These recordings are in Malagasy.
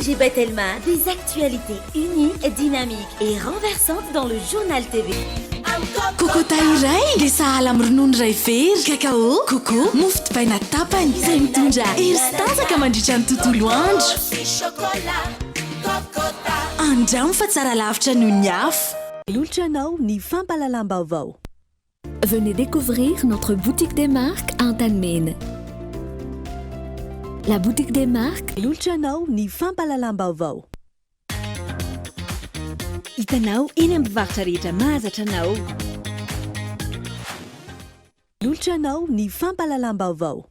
J'ai tellement des actualités uniques, dynamiques et renversantes dans le journal TV. Kokota iray le sahala amin'ny ronono iray very kakao koko mofo dipaina tapany izay mitondra hery sy tanjaka mandritra ny tontolo andro andramo fa tsara lavitra noho ny afo L'Ultranao ni Vaovao. Venez découvrir notre boutique des marques à Antanmene. La boutique des marques L'Ultranao ni Vaovao. Hitanao eny amin'ny mpivarotra rehetra mahazatra anao. L'Ultranao ni Vaovao.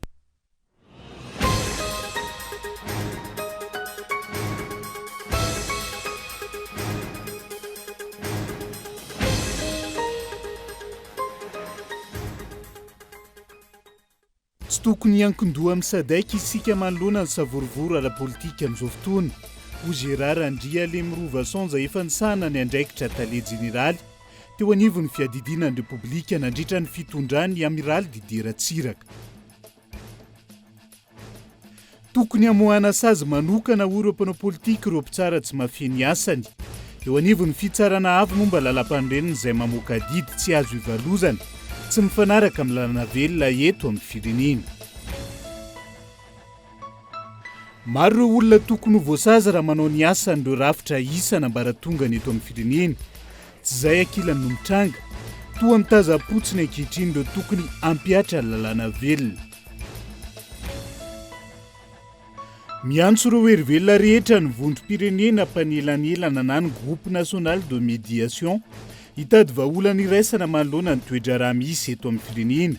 Tsy tokony hiankin-doha amin'ny sadaika isika manoloana ny savorovoro ara-politika amin'izao fotoana. Ho Gérard Andriale Mirovason izay efa nisahana ny andraikitra tale jeneraly teo anivon'ny fiadidinan'ny repoblika nandritra ny fitondrany amiraly Didier Ratsiraka. Tokony hamohana sazy manokana ho ireo mpanao politika ireo mpitsara tsy mafeny asany. Eo anivon'ny fitsarana avy momba lalam-panorenana izay mamoaka didy tsy azo ivalozana, tsy mifanaraka amin'ny lalana velona eto amin'ny firenena. Maro ireo olona tokony ho voasazy raha manao ny asan'ireo rafitra isana mba rahatonga ny eto amin'ny firenena. Tsy izay ankilan'ny nomitranga, toa mitaza-potsiny ankehitriny ireo tokony hampiatra ny lalana velona. Miantso ireo hery velona rehetra ny vondrom-pirenena mpanelanelana na ny groupe national de médiation hitady vahaolana iraisana manoloana ny toedraraha misy eto amin'ny firenena.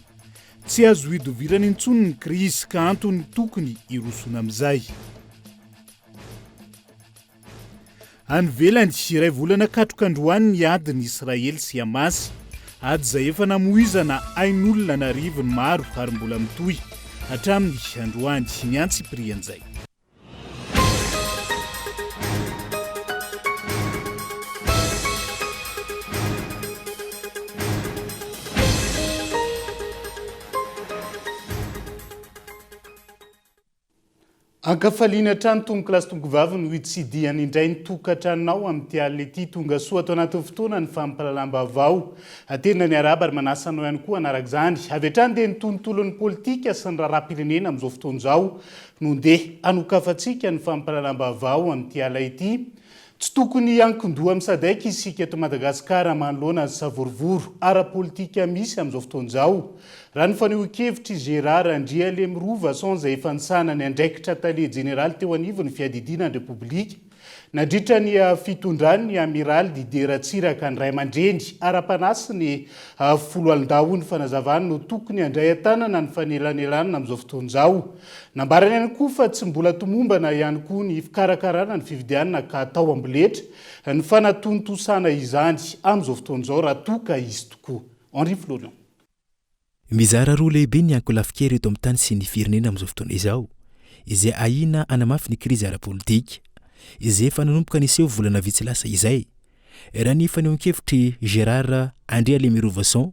Tsy azo hidovirana intsony ny krizy ka antony tokony hirosona amin'izay. Any velany iray volana katrok'androany ny adiny Israely sy Hamasy, ady izay efa namoizana ain'olona na rivony maro ary mbola mitohy hatramin'ny androany ny antsiprian'izay. Ankafaliana trano tomboky lasy tomboky vavy no hitsidiany indray ny tokantranonao amin'ny alety tonga soa atao anatin'ny fotoana ny fampahalalam-baovao. Atena ny araba ary manasanao ihany koa anaraka izany. Avy hatrany dia ny tontolon'ny politika sy ny raharaham-pirenena amin'izao fotoana izao no ndeha anokafantsika ny fampahalalam-baovao amin'ny alety. Tsy tokony hiankin-doha amin'ny sadaika isika eto Madagasikara manoloana ny savorovoro ara-politika misy amin'izao fotoana izao. Raha ny fanehoan-kevitry Gérard Andriale Mirovason izay efa nisahana ny andraikitra tale jeneraly teo anivon'ny fiadidinan'ny repoblika nandritra ny fitondrany ny amiraly Didier Ratsiraka ny ray aman-dreny ara-panasy ny folo alindao ny fanazavany no tokony handray an-tanana ny fanelanelanana amin'izao fotoana izao. Nambarany ihany koa fa tsy mbola tomombana ihany koa ny fikarakarana ny fividianana ka atao amboletra ny fanatontosana izany amin'izao fotoana izao raha toka izy tokoa. Henri Florian. Mizara roa lehibe ny ankolafikery eto amin'ny tany sy ny firenena amin'izao fotoana izao, izay ahina anamafy ny krizy ara-politika, izay efa nanomboka niseho volana vitsy lasa izay. Raha ny fanehoan-kevitry Gérard Andriale Mirovason,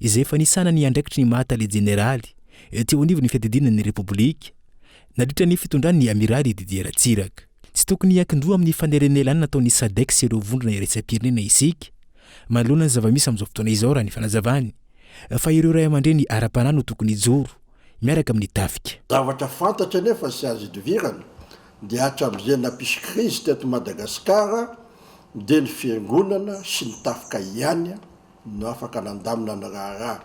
izay efa nisahana ny andraikitry ny mahatale jeneraly teo anivon'ny fiadidinan'ny repoblika nandritra ny fitondrany ny amiraly Didier Ratsiraka. Tsy tokony hiankin-doha amin'ny fanerenelana nataon'ny SADC sy ireo vondrona iraisam-pirenena isika manoloana ny zava-misy amin'izao fotoana izao raha ny fanazavany. Fa ireo ray aman-dreny ara-panahy no tokony hijoro miaraka amin'ny tafika. Zavatra fantatra nefa sy azo idovirana dia hatramin'izay nampisy krizy teto Madagasikara dia ny fiangonana sy ny tafika ihany no afaka nandamina ny raharaha.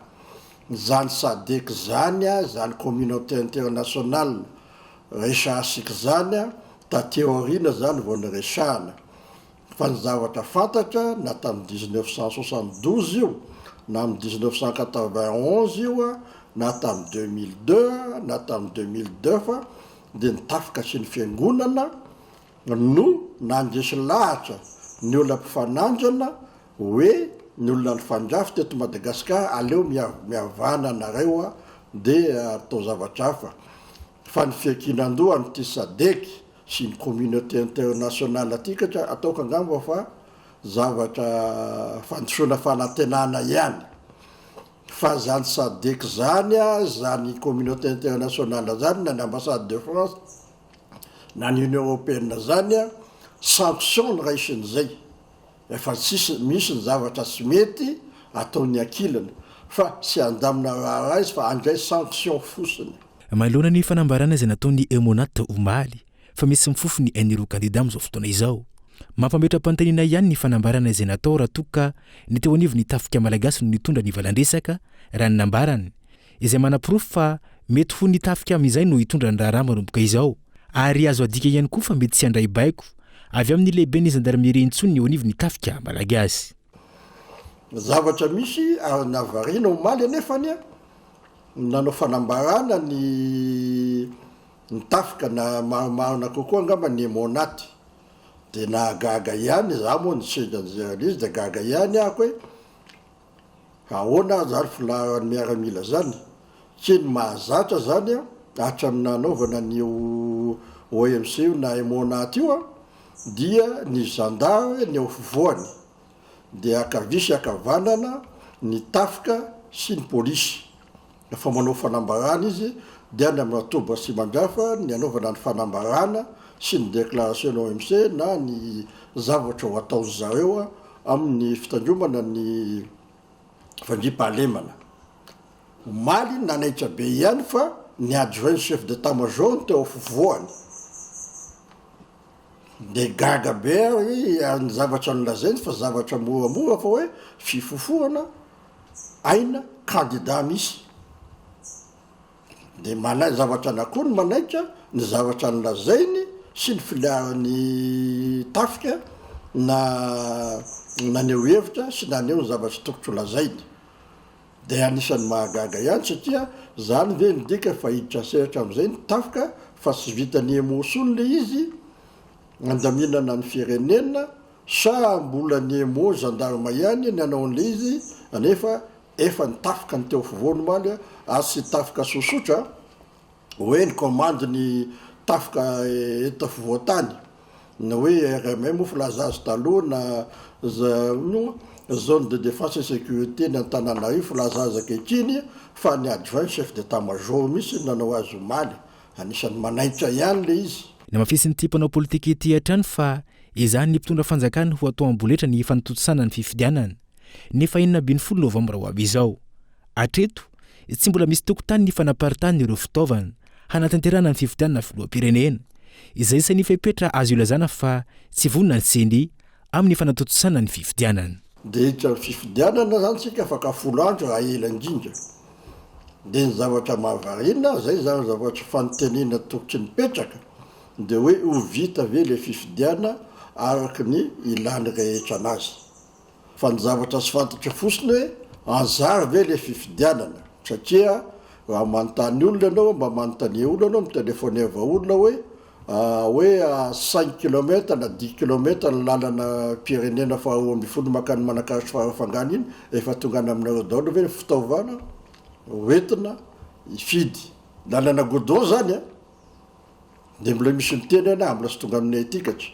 Zany SADC zany zany communauté internationale resahasika zany ta théorina zany vao niresahana. Fa ny zavatra fantatra na tamin'ny 1972 io na amin'ny 1991 io na tamin'ny 2002 na tamin'ny 2002 fa dia nitafika sy ny fiangonana no nandresy lahatra ny olona mpifanandrana hoe ny olona nifandrafy teto Madagasikara aleo miavana anareo dia atao zavatra hafa. Fa ny fiankinan-doha amin'ity SADC sy ny communauté internationale atikatra ataoko angamba fa zavatra fandrosoana fanantenana ihany. Fa zany SADC zany zany communauté internationale zany na ny ambassade de France na ny union européenne zany a sanction ny raisin'izay efa tsisy misy ny zavatra tsy mety ataony ankilana fa sy andamina raha izy fa andray sanction fosiny. Manoloana ny fanambarana izay nataony Emonata Omaly fa misy mifofo ny ain'ireo kandida amin'izao fotoana izao. Mampametra-panontaniana ihany ny fanambarana izay natao raha toka ny teo anivo ny tafika malagasy no nitondra ny valandresaka raha ny nambarany izay manam-porofo fa mety ho ny tafika amin'izay no hitondra ny raharaha manomboka izao ary azo adika ihany koa fa mety sy andray baiko avy amin'ny lehibe ny gendarmerie intsony eo anivo ny tafika malagasy. Zavatra misy navarina Omaly anefany a nanao fanambarana ny tafika na maromaro kokoa angamba ny Emonaty de nahagaga ihany za moa nysedan'izay de gaga ihany ako hoe ahoana zany filaharany miaramila zany tsy ny mahazatra zany a hatramin'ny nanaovana ny OMC na Emonaty io a dia ny gendarme ny ofivoany de akavisy akavanana ny tafika sy ny polisy efa manao fanambarana izy dia ny amin'ny Octobre sy mandrafa ny anaovana ny fanambarana sy ny déclaration OMC na ny zavatra ho atao zareo a amin'ny fitandromana ny fandriam-pahalemana. Omaly nanaitra be ihany fa ny adjoint chef d'état-major teo ofivoany de gaga be ny zavatra nolazainy fa zavatra moramora fa hoe fifofoana aina candidat misy de manay zavatra anakony manaitra ny zavatra nolazainy sy ny filiarany tafika na naneo hevitra sy naneo ny zavatra tokotry lazainy de anisan'ny mahagaga ihany satria zany ve midika fa hiditra seratra am'izay ny tafika fa tsy vitany emosony le izy andaminana ny firenena sa mbola ny emo gendarme ihany ny anao an'le izy anefa efa ny tafika ny teo fovoany maly a sy tafika sosotra hoe ny commande ny tafika eto fovoantany na hoe RMM filazazy taloha na zone de défense et sécurité ny Antananarivo filazazy ankehitriny fa ny adjoint chef d'état-major misy nanao azy Omaly anisan'ny manaitra ihany le izy. Ny mafisiny ty mpanao politika ety hatrany fa izany ny mpitondra fanjakana ho atao amboletra ny fanototosana ny fifidianana ny 20 Novembre ho avy izao. Atreto tsy mbola misy tokotany ny fanaparitany ireo fitaovana hanatanterana ny fifidianana filoham-pirenena izay isa ny fepetra azo ilazana fa tsy vonona ny sendi amin'ny fanatotosana ny fifidianana. De hitra ny fifidianana zany tsika afaka 10 andro raha ela indrindra de ny zavatra mahavarina zay zany zavatra fanotenena tokotry ny petraka de hoe ho vita ve le fifidiana araky ny ilany rehetra anazy fa ny zavatra tsy fantatra fosiny hoe anjara ve le fifidianana satria raha manontany olona anao mba manontany olona anao mitelefôneva olona hoe 5 km na 10 km ny lalana pirenena fa 10 makany manakaritry farafangany iny efa tongana aminareo daolo ve fitaovana hoentina ifidy lalana godon zany a de mbola misy miteny ana mbola sy tonga aminay etikatra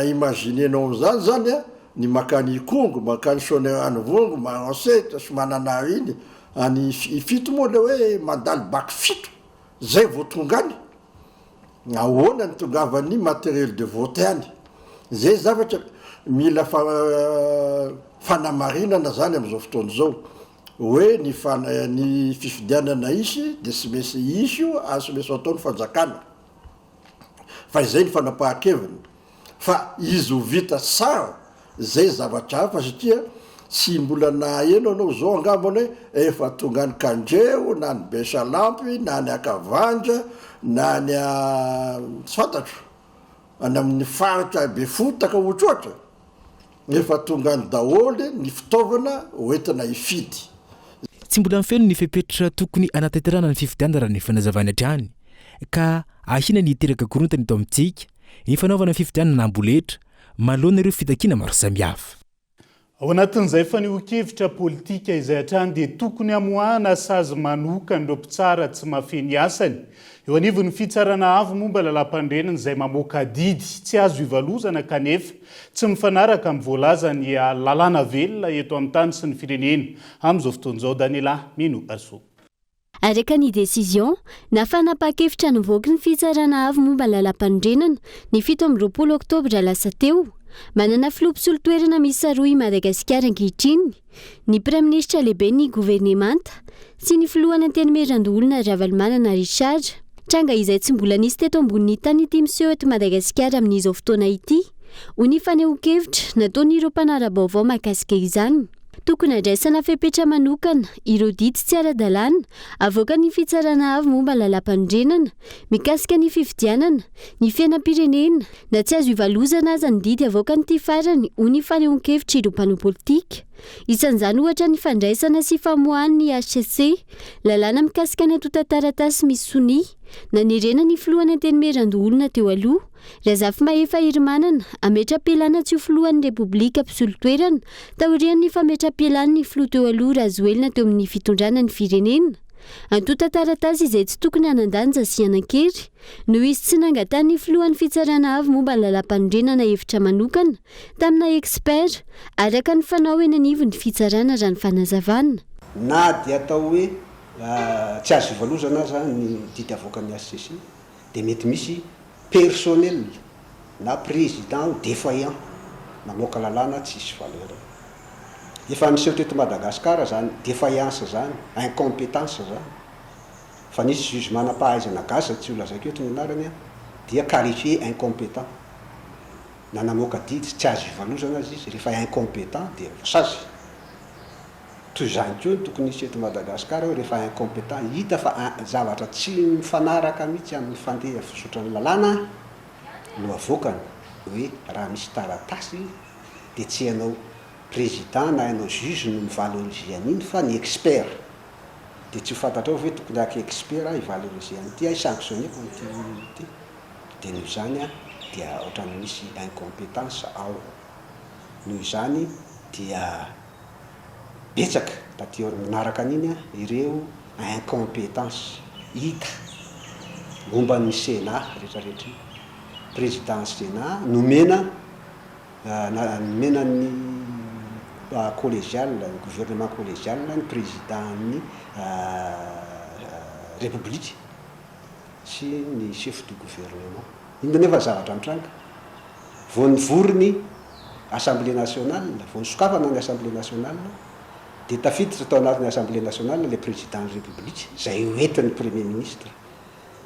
imaginenao am'zany zany a ny makany ikongo makany sonerany vongo maransetra sy mananary iny any ifito moa le hoe mandaly baky fito zay vo tongany ahoana ny tongavany matériel de vote any zay zavatra mila fanamarinana zany am'izao fotoana zao hoe ny fifidianana isy de sy mesy isy io sy mesy ataony fanjakana fa izay ny fanapahan-keviny fa izy ho vita tsara zay zavatra hafa satria tsy mbola na eno anao zao angambany hoe efa tonga ny Kandreo na ny Besalampy na ny Akavandra na ny tsy fantatro any amin'ny faritra be fotaka ohatrohatra efa tonga ny daholy ny fitaovana hoentina ifidy. Tsy mbola mifeno ny fepetra tokony anatanterana ny fifidianana raha ny fanazavany hatrany ka ahina ny hiteraka korontany eto amintsika ny fanaovana fifidianana amboletra malohana ireo fitakiana maro samihafa. Ao anatin'izay faniohon-kevitra politika izay hatrany dia tokony amoahana sazy manokana ireo mpitsara tsy mahafeny asany eo anivon'ny fitsarana avo momba lalam-pandrenana izay mamoaka didy tsy azo ivalozana kanefa tsy mifanaraka amin'ny voalaza ny lalàna velona eto amin'ny tany sy ny firenena. Amin'izao fotoan'izao Daniela Mino Aso. Araka ny décision nafanapa-kevitra nivoaka ny fitsarana avy momba lalam-pandrenana ny 7 oktobra lasa teo. Manana filopisolo-toerana misy roa i Madagasikara ankehitriny ny praiminisitra lehibe ny governemanta sy ny filohana teny-merandolona Ravalomanana Richard. Tranga izay tsy mbola nisy teto ambonin'ny tany ity miseho eto Madagasikara amin'izao fotoana ity ho ny faneho-kevitra nataon'ireo mpanara-baovao mahakasika izany. Tokony andraisana fepetra manokana ireo dity tsy ara-dalàna avoaka ny fitsarana avy momba lalam-pandrenana mikasika ny fifidianana ny fiainam-pirenena na tsy azo ivalozana aza ny didy avoaka nyity farany ho ny fanehoan-kevitra ireo mpanao politika. Isan'izany ohatra ny fandraisana sy famoahan'ny HCC lalàna mikasika ny atotan-taratasy misy sonia nanirena ny filohana teny-merandolona teo aloha Razafy Mahefa Irimanana ametra-pialana tsy ho filohan'ny Repoblika mpisolo-toerana taorian'ny fametra-pialan'ny filoha teo aloha Razoelina teo amin'ny fitondrana ny firenena. Antotan-taratasy izay tsy tokony hanan-danja sy hanan-kery noho izy tsy nangatany filohan'ny fitsarana avy momba lalam-pandrenana hevitra manokana tamina ekspert araka ny fanao eny anivon'ny fitsarana raha ny fanazavana. Na dia atao hoe tsy azo ivalozana aza ny didy avoakan'ny HCC dia mety misy personnel na président ou défaillant mamoaka lalàna tsisy valeur. Efa niseho teto Madagasikara zany défaillance zany, incompétence zany. Fa nisy juge manam-pahaizana gasy tsy ho lazaiko eto ny anarany dia qualifié incompétent. Na namoaka didy tsy azo ivalozana azy izy rehefa incompétent dia voasazy. Toy izany koa tokony nisy eto Madagasikara rehefa incompétent hita fa zavatra tsy mifanaraka mihitsy amin'ny fandeha fisotran'ny lalàna no avoakany hoe raha misy taratasy dia tsy hainao président na hainao juge no mivaloriser an'iny fa ny expert dia tsy ho fantatra hoe tokony aky expert ivaloriser an'ity sanctionné-ko n'ity dia noho izany dia ohatrany misy incompétence ao. Noho izany dia betsaka taty manaraka an'iny ireo incompétence hita momba ny Sénat rehetrarehetra. Président Sénat nomena ny collégial, gouvernement collégial ny président ny république sy ny chef du gouvernement. Iny nefa zavatra mitranga vao nivorony assemblée nationale, vao nisokafana ny assemblée nationale dia tafiditra tao anatin'ny assemblée nationale le président de république izay hoentin'ny premier ministre.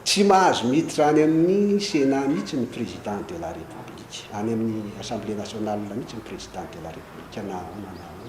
Tsy mahazo miditra any amin'ny Sénat mihitsy ny président de la république, any amin'ny assemblée nationale mihitsy ny président de la république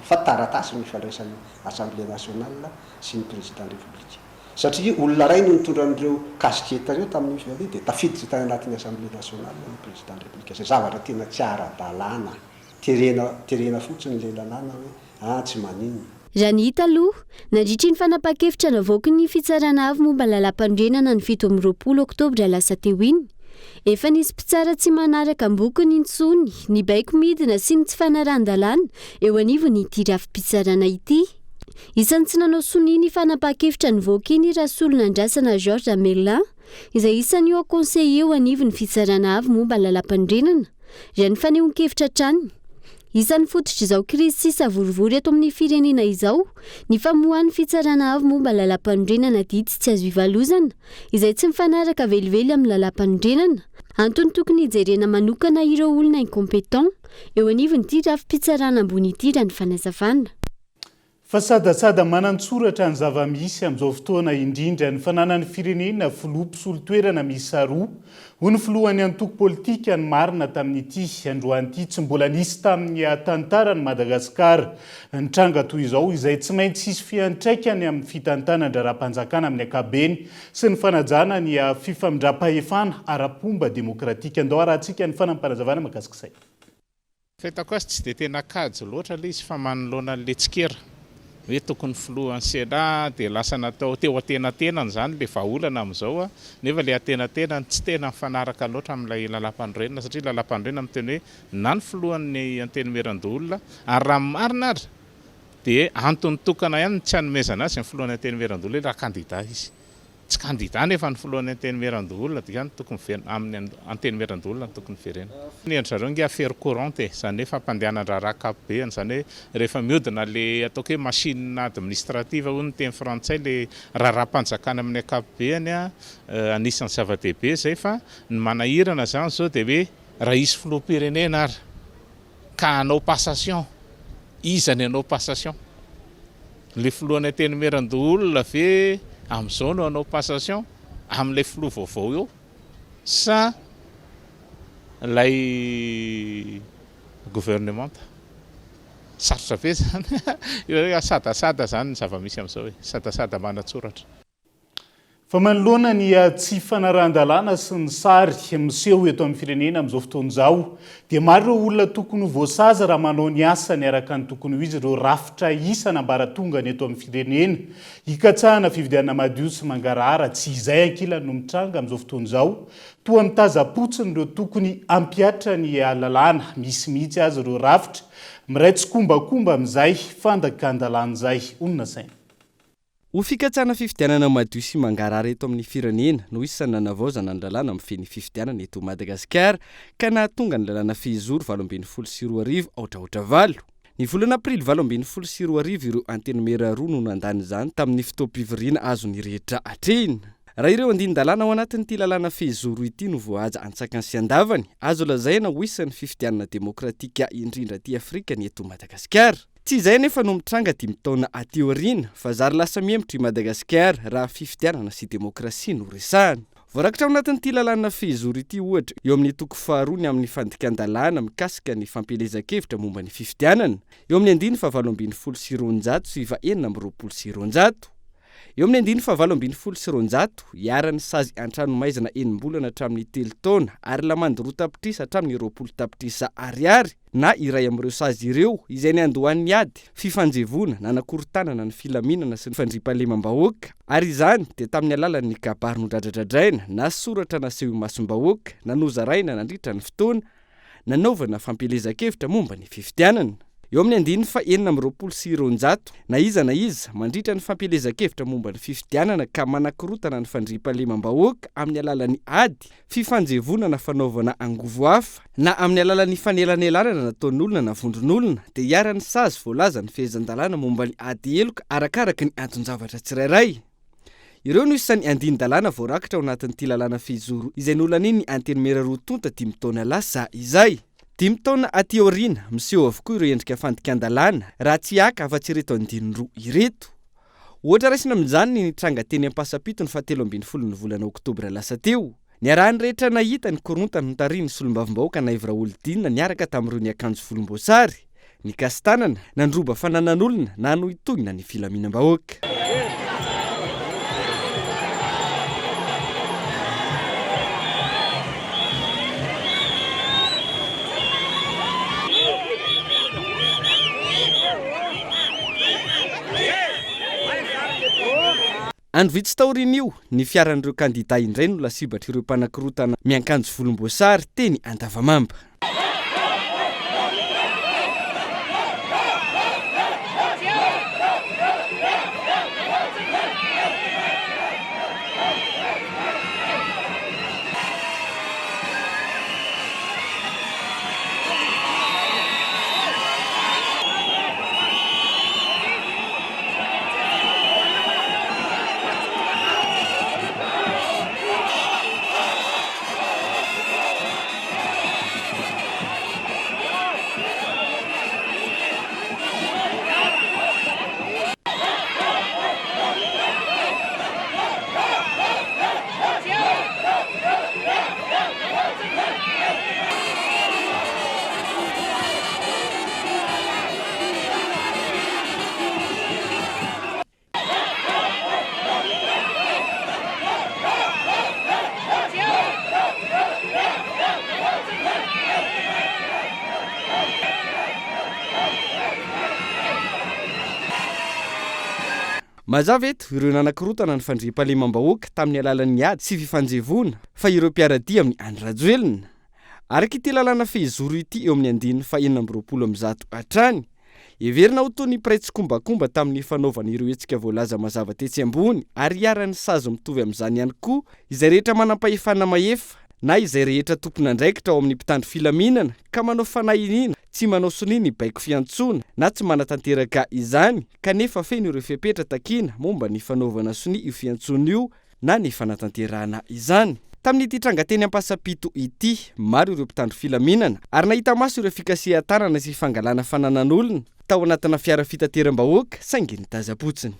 fa taratasy ny ifandraisan'ny assemblée nationale sy ny président de république. Satria olona ray no nitondra an'ireo kasiketa reo tamin'ny fivavy dia tafiditra tany anatin'ny assemblée nationale ny président de république. Izay zavatra tena tsy ara-dalàna, terena fotsiny le lalàna hoe tsy maninona. Raha ny hita aloha nandritra ny fanapa-kevitra navoaka ny fitsarana avy momba lalam-pandrenana ny 7 oktobra lasa teo iny. Efa nisy mpitsara tsy manaraka ambokony intsony ny baiko midina sy ny tsy fanaran-dalàna eo anivony ity rafi-pitsarana ity. Isan'ny tsy nanao sonia ny fanapa-kevitra nivoaka iny Rasolon'andrasana Georges Merlin izay isan'ny eo conseiller eo anivony fitsarana avy momba lalam-pandrenana raha ny fanehoan-kevitra trany. Isan'ny fototra izao krizy sy savorivory eto amin'ny firenena izao ny famoahan'ny fitsarana avy momba lalam-pandrenana didy tsy azo ivalozana izay tsy mifanaraka velively amin'ny lalam-pandrenana. Antony tokony hijerena manokana ireo olona incompétent eo anivon'ity rafi-pitsarana ambony ity raha ny fanazavana. Fa sadasada manan-tsoratra ny zava-misy amin'izao fotoana indrindra ny fananan'ny firenena filoha mpisolo-toerana miisa roa ho ny filohan'ny antoko politika ny marina tamin'ity androan'ity tsy mbola nisy tamin'ny tantarany Madagasikara. Ny tranga toy izao izay tsy maintsy sisy fiantraikany amin'ny fitantanan-draram-panjakana amin'ny ankabeny sy ny fanajana ny fifamindram-pahefana ara-pomba demokratika. Andao arahantsika ny fanampanazavana mahakasik'izay. Fahitako azy tsy dia tena kajo loatra ilay izy fa manoloana an'ilay tsikera. Hoe tokony filohan'ny Sénat dia lasa natao teo atenatenany zany le vahaolana amin'izao nefa le atenatenany tsy tena mifanaraka loatra amin'ilay lalam-pandrenana satria lalam-pandrenana miteny hoe na ny filohan'ny anteny-merandolona ary raha marina ary dia antony tokana ihany tsy hanomezana azy ny filohan'ny anteny-merandolona raha kandida izy. tsy kandida nefa ny filohan'ny antenimeran-dolona dia tokony amin'ny antenimeran-dolona tokony firenena. Ny endry zareo nge affaire courante zany hoe fampandehanan-draharaha kapobeany zany hoe rehefa mihodina le ataoko hoe machine administrative hoy ny teny frantsay le raharam-panjakana amin'ny akapobeany anisan'ny zava-dehibe zay fa ny manahirana zany zao dia hoe raha isy filoham-pirenena ary ka hanao passation izany hanao passation le filohan'ny antenimeran-dolona ve amin'izao no hanao passation amin'ilay filoha vaovao eo sa lay gouvernement sarotra be zany sadasada zany ny zava-misy amin'izao hoe sadasada manatsoratra. Fa manoloana ny tsy fanarahan-dalàna sy ny sary miseho eto amin'ny firenena amin'izao fotoan'izao dia maro ireo olona tokony voasaza raha manao ny asany araka ny tokony ho izy ireo rafitra isana ambara-tongany eto amin'ny firenena hikatsahana fividianana madio sy mangarahara tsy izay ankilany no mitranga amin'izao fotoan'izao toa mitaza-potsiny ireo tokony ampiatra ny lalàna misy mihitsy azy ireo rafitra miraitsy kombakomba amin'izay fandakan-dalàna izay onona saina. Ho fikatsana fifidianana madio sy mangarahara eto amin'ny firenena no isany nanavaozana ny lalàna amin'ny feny fifidianana eto Madagasikara ka nahatonga ny lalàna fehizoro 2024 aotraotra valo. Ny volana aprily 2024 ireo antenimera roa no nandany izany tamin'ny fitoam-pivoriana azony rehetra hatreny. Raha ireo andin-dalàna ao anatin'ity lalàna fehizoro ity no voahaja antsakany sy andavany azo lazaina ho isan'ny fifidianana demokratika indrindra aty Afrika ny eto Madagasikara. Tsy izay nefa no mitranga 10 taona aty aoriana fa zary lasa mihemotra i Madagasikara raha fifidianana sy demokrasia no resahana. Voarakitra ao anatin'ity lalàna fehizoro ity ohatra eo amin'ny toko faharoa ny amin'ny fandikan-dalàna mikasika ny fampelezan-kevitra momba ny fifidianana, eo amin'ny 9 sy 900 sy 9 sy 900. Eo amin'ny 9 sy 900 iaran'ny sazy an-tranomaizana 8 hatramin'ny 3 taona ary lamandy roa tapitrisa hatramin'ny 20 tapitrisa ariary na iray amin'ireo sazy ireo izay ny andohan'ny ady fifanjevona na nakorontanana ny filaminana sy ny fandriam-pahalemam-bahoaka ary izany dia tamin'ny alalan'ny kabary nodradradradraina na soratra naseho imasom-bahoaka nanozaraina nandritra ny fotoana nanaovana fampelezan-kevitra momba ny fifidianana. Eo amin'ny 9 sy 900 na iza mandritra ny fampelezan-kevitra momba ny fifidianana ka manakorotana ny fandriam-pahalemam-bahoaka amin'ny alalan'ny ady fifanjevonana fanaovana angovo hafa na amin'ny alalan'ny fanelanelana nataon'olona na vondron'olona dia iaran'ny sazy voalaza ny fehezan-dalàna momba ny ady eloka arakaraka ny anton-javatra tsirairay. Ireo no isan'ny andin-dalàna voarakitra ao anatin'ity lalàna fehizoro izay nolaniny antenimera roa tonta 10 taona lasa izay. 10 taona aty aoriana miseho avokoa ireo endrika fandikan-dalàna raha tsy haka afa-tsy ireto andinindroa ireto. Ohatra raisina amin'izany ny nitranga teny am-pasapito ny 17 ny volana oktobra lasa teo. Ny arahany rehetra nahita ny korontany notariny solombavim-bahoaka na Ivra Olodinina niaraka tamin'ireo ny akanjo volomboasary, ny kastanana, nandroba fananan'olona na nohitohina ny filaminam-bahoaka. Androvitsy taorin'io ny fiaran'ireo kandida indray no lasibatra ireo mpanakorotana miankanjo volomboasary teny Andavamamba. Mazava eto ireo nanakorotana ny fandriam-pahalemam-bahoaka tamin'ny alalan'ny ady sy fifanjevona fa ireo mpiaradia amin'ny andrajoelona. Araka ity lalàna fehizoro ity eo amin'ny 9 hatrany, everina ho toy ny piray tsy kombakomba tamin'ny fanaovan'ireo hetsika voalaza mazava tetsy ambony ary iarany sazo mitovy amin'izany ihany koa izay rehetra manam-pahefana maefa na izay rehetra tompona ndraikitra ao amin'ny mpitandro filaminana ka manao fanahiniana tsy manao soniny baiko fiantsona na tsy manatanteraka izany kanefa feno ireo fepetra takiana momba ny fanaovana soni io fiantsona io na ny fanatanterahana izany. Tamin'ity trangateny ampasapito ity maro ireo mpitandro filaminana ary nahita maso ireo fikasihan-tanana sy fangalana fananan'olona tao anatina fiara fitateram-bahoaka saingy ny tazapotsiny.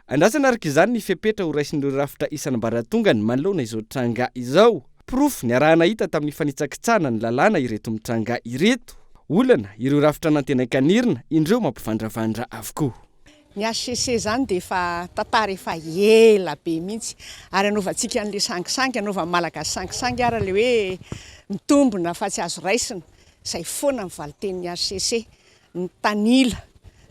Andrasana araka izany ny fepetra ho raisin'ireo rafitra isan'ambaratongany manoloana izao tranga izao. Profo ny arahana hita tamin'ny fanitsakitsahana ny lalàna ireto mitranga ireto. Olana ireo rafitra nantenaikanirina indreo mampivandravandra avokoa. Ny HCC zany dia efa tantara efa ela be mihitsy ary anaovantsika an'ilay sangisangy anaovan'ny malagasy sangisangy ary ilay hoe mitombona fa tsy azo raisina izay foana ny valiten'ny HCC ny tanila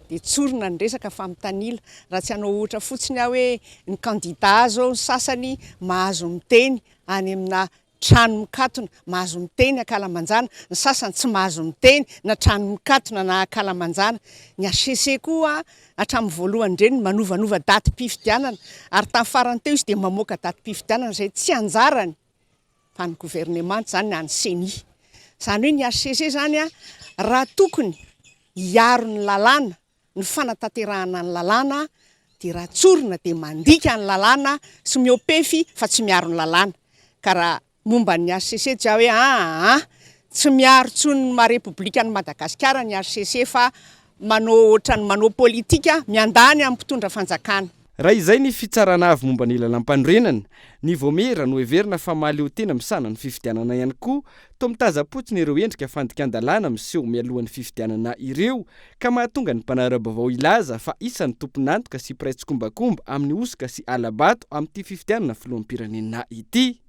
dia tsorina ny resaka fa mitanila raha tsy hanao ohatra fotsiny aho hoe ny kandida zao ny sasany mahazo miteny any amina trano mikatona mahazo miteny akalamanjana ny sasany tsy mahazo miteny na trano mikatona na akalamanjana. Ny HCC koa hatramin'ny voalohany ireny manovanova daty mpifidianana ary tamin'ny farany teo izy dia mamoaka daty mpifidianana izay tsy anjarany fa ny gouvernement zany na ny CENI. Izany hoe ny HCC zany raha tokony hiaro ny lalàna ny fanatanterahana ny lalàna dia raha tsorina dia mandika ny lalàna sy miopefy fa tsy miaro ny lalàna. Ka raha momba ny HCC dia hoe tsy miaro tsony ny marepublika ny Madagasikara ny HCC fa manao ohatrany manao politika miandany amin'ny mpitondra fanjakana. Raha izay ny fitsarana avy momba ny lalam-pandrenana, ny Vaomera no heverina fa mahaleo tena misana ny fifidianana ihany koa, toa mitazapotsiny ireo endrika fandikan-dalàna miseho mialohan'ny fifidianana ireo, ka mahatonga ny mpanara-baovao ilaza fa isan'ny tompon'antoka sy piray tsy kombakomba amin'ny osika sy alabato amin'ity fifidianana filoham-pirenena ity.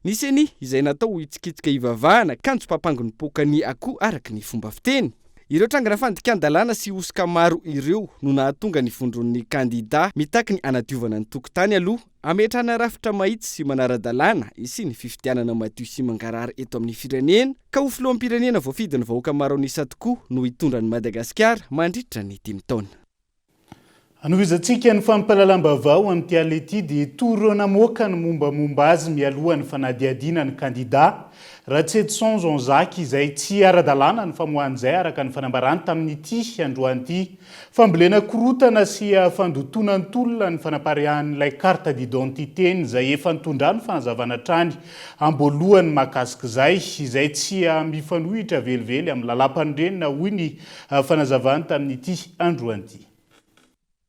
Ny CENI izay natao ho hitsikitsika hivavahana kanjo pampangony pokany akoho araky ny fomba fiteny. Ireo trangana fandikan-dalàna sy osika maro ireo no nahatonga ny vondron'ny kandida mitaky ny anadiovana ny tokotany aloha ametrana rafitra mahitsy sy manara-dalàna isy ny fifidianana madio sy mangarary eto amin'ny firenena ka ho filoham-pirenena voafidin'ny vahoaka maro anisa tokoa no hitondran'ny Madagasikara mandritra ny 5 taona. Anovizantsika ny fampalalam-baovao amin'ity alina ity dia toro namoaka ny mombamomba azy mialohan'ny fanadihadiana ny kandida Ratsetson Jean-Jacques izay tsy ara-dalàna ny famohan'izay araka ny fanambarany tamin'ity androan'ity fambolena korotana sy fandotonany tolona ny fanaparehan'ilay carte d'identité izay efa nitondrany fanazavana trany amboalohany mahakasika izay tsy mifanohitra velively amin'ny lalam-pandrenina hoy ny fanazavany tamin'ity androan'ity.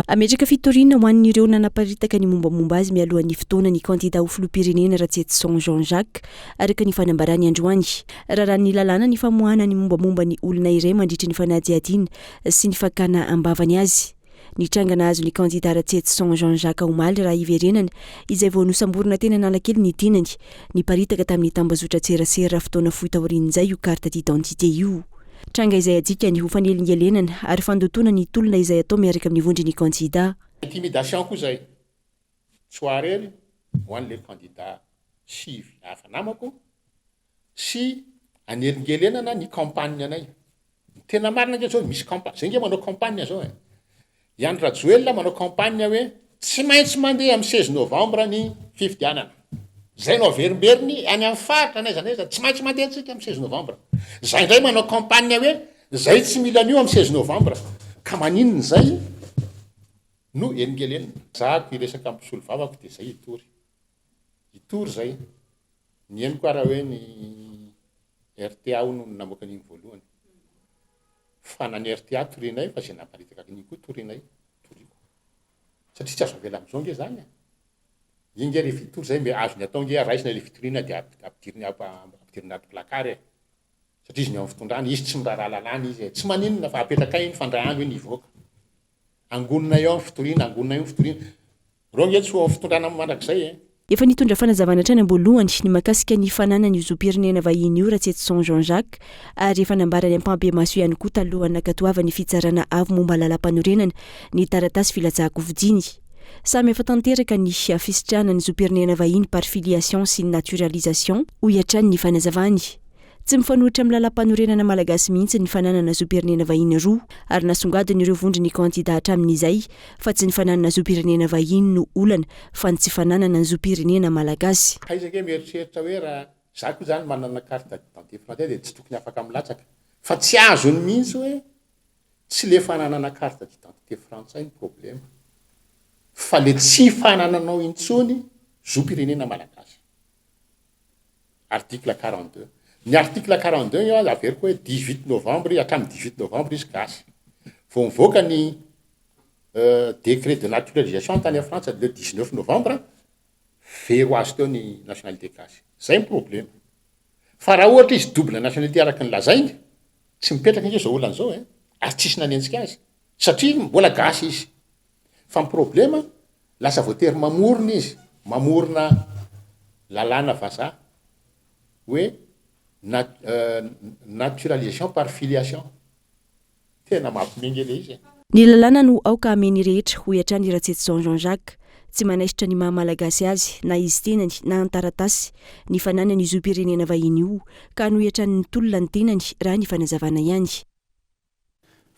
Ametraka fitoriana ho an'ireo nanaparitaka ny mombamomba azy mialohan'ny fotoana ny kandida ho filoham-pirenena Ratsetson Jean-Jacques araka ny fanambarany androany. Raha ny lalàna ny famohana ny mombamomba ny olona iray mandritra ny fanadihadiana sy ny fakana ambavany azy. Ny trangana azo ny kandida Ratsetson Jean-Jacques omaly raha iverenana izay vao nosamborina tena analakely ny tenany niparitaka tamin'ny tambazotra tserasera fotoana fohy taorian'izay io carte d'identité io. Tranga izay adika ny ho fanelingelenana ary fandotona ny tolona izay atao miaraka amin'ny vondry ny kandida. Intimidation koa zay. Soarery ho an'ilay kandida sivy hafa namako sy anelingelenana ny campagne anay. Tena marina nge zao misy campagne. Zay nge manao campagne zao. Iany Rajoelina manao campagne hoe tsy maintsy mandeha amin'ny 16 novembre ny fifidianana. Zay no verimberiny any amin'ny faritra n'aiza tsy maintsy mandeha antsika amin'ny 16 novembre. Zay indray manao campagne hoe zay tsy mila anio amin'ny 16 novembre. Ka maninona zay? no eningelena zahako iresaka ampisolo vavako dia zay itory zay ny eniko raha hoe ny RTA no namoaka an'iny voalohany fa na ny RTA torinay fa zay namparitaka an'iny koa torinay toriko satria tsy azo avela am'izao nge zany inge re vitory zay mbe azo ny atao nge raisina le vitorina dia ampidirina anaty placard satria izy ny amin'ny fitondrany izy tsy miraharaha lalàna izy tsy maninona fa apetaka iny fandray andro iny ivoaka angonina eo amin'ny fitoriana angonina eo amin'ny fitoriana reo nge tsy ho fitondrana mandrakizay efa nitondra fanazavana trany amboalohany ny makasika ny fananany izo-pirenena vahiny io Ratsetson Jean-Jacques ary efa nambarany ampambe maso ihany koa talohany nakatoavany fitsarana avo momba lalam-panorenana ny taratasy filajahako vidiny samy efa tanteraka ny fisitrana ny izo-pirenena vahiny par filiation sy naturalisation ho iatrany ny fanazavany tsy mifanohitra amin'ny lalam-panorenana malagasy mihitsy ny fananana izo-pirenena vahiny roa ary nasongadiny ireo vondry ny kandida hatramin'izay fa tsy ny fananana izo-pirenena vahiny no olana fa ny tsy fananana ny izo-pirenena malagasy aizake mieritreritra hoe raha za koa zany manana carte d'identité française dia tsy tokony afaka milatsaka fa tsy azony mihitsy hoe tsy le fananana carte d'identité français ny problème fa le tsy fanananao intsony izo-pirenena malagasy article 42 ny article 42 io averiko hoe 18 novembre hatramin'ny 18 novembre izy gasy vao mivoaka ny décret de naturalisation tany France le 19 novembre very azy teo ny nationalité gasy zay ny problème fa raha ohatra izy double nationalité araka ny lazainy tsy mipetraka inge zao olana zao ary tsisy nanenjika azy satria mbola gasy izy fa ny problème lasa voatery mamorona izy mamorona lalàna vazaha hoe naturalisation par filiation tena mampimengele izy ny lalàna no aoka ameny rehetra ho iatrany Ratsetson Jean-Jacques tsy manaisitra ny mahamalagasy azy na izy tenany na antaratasy ny fananany izo-pirenena vahiny io ka no iatrany ny tolona ny tenany raha ny fanazavana ihany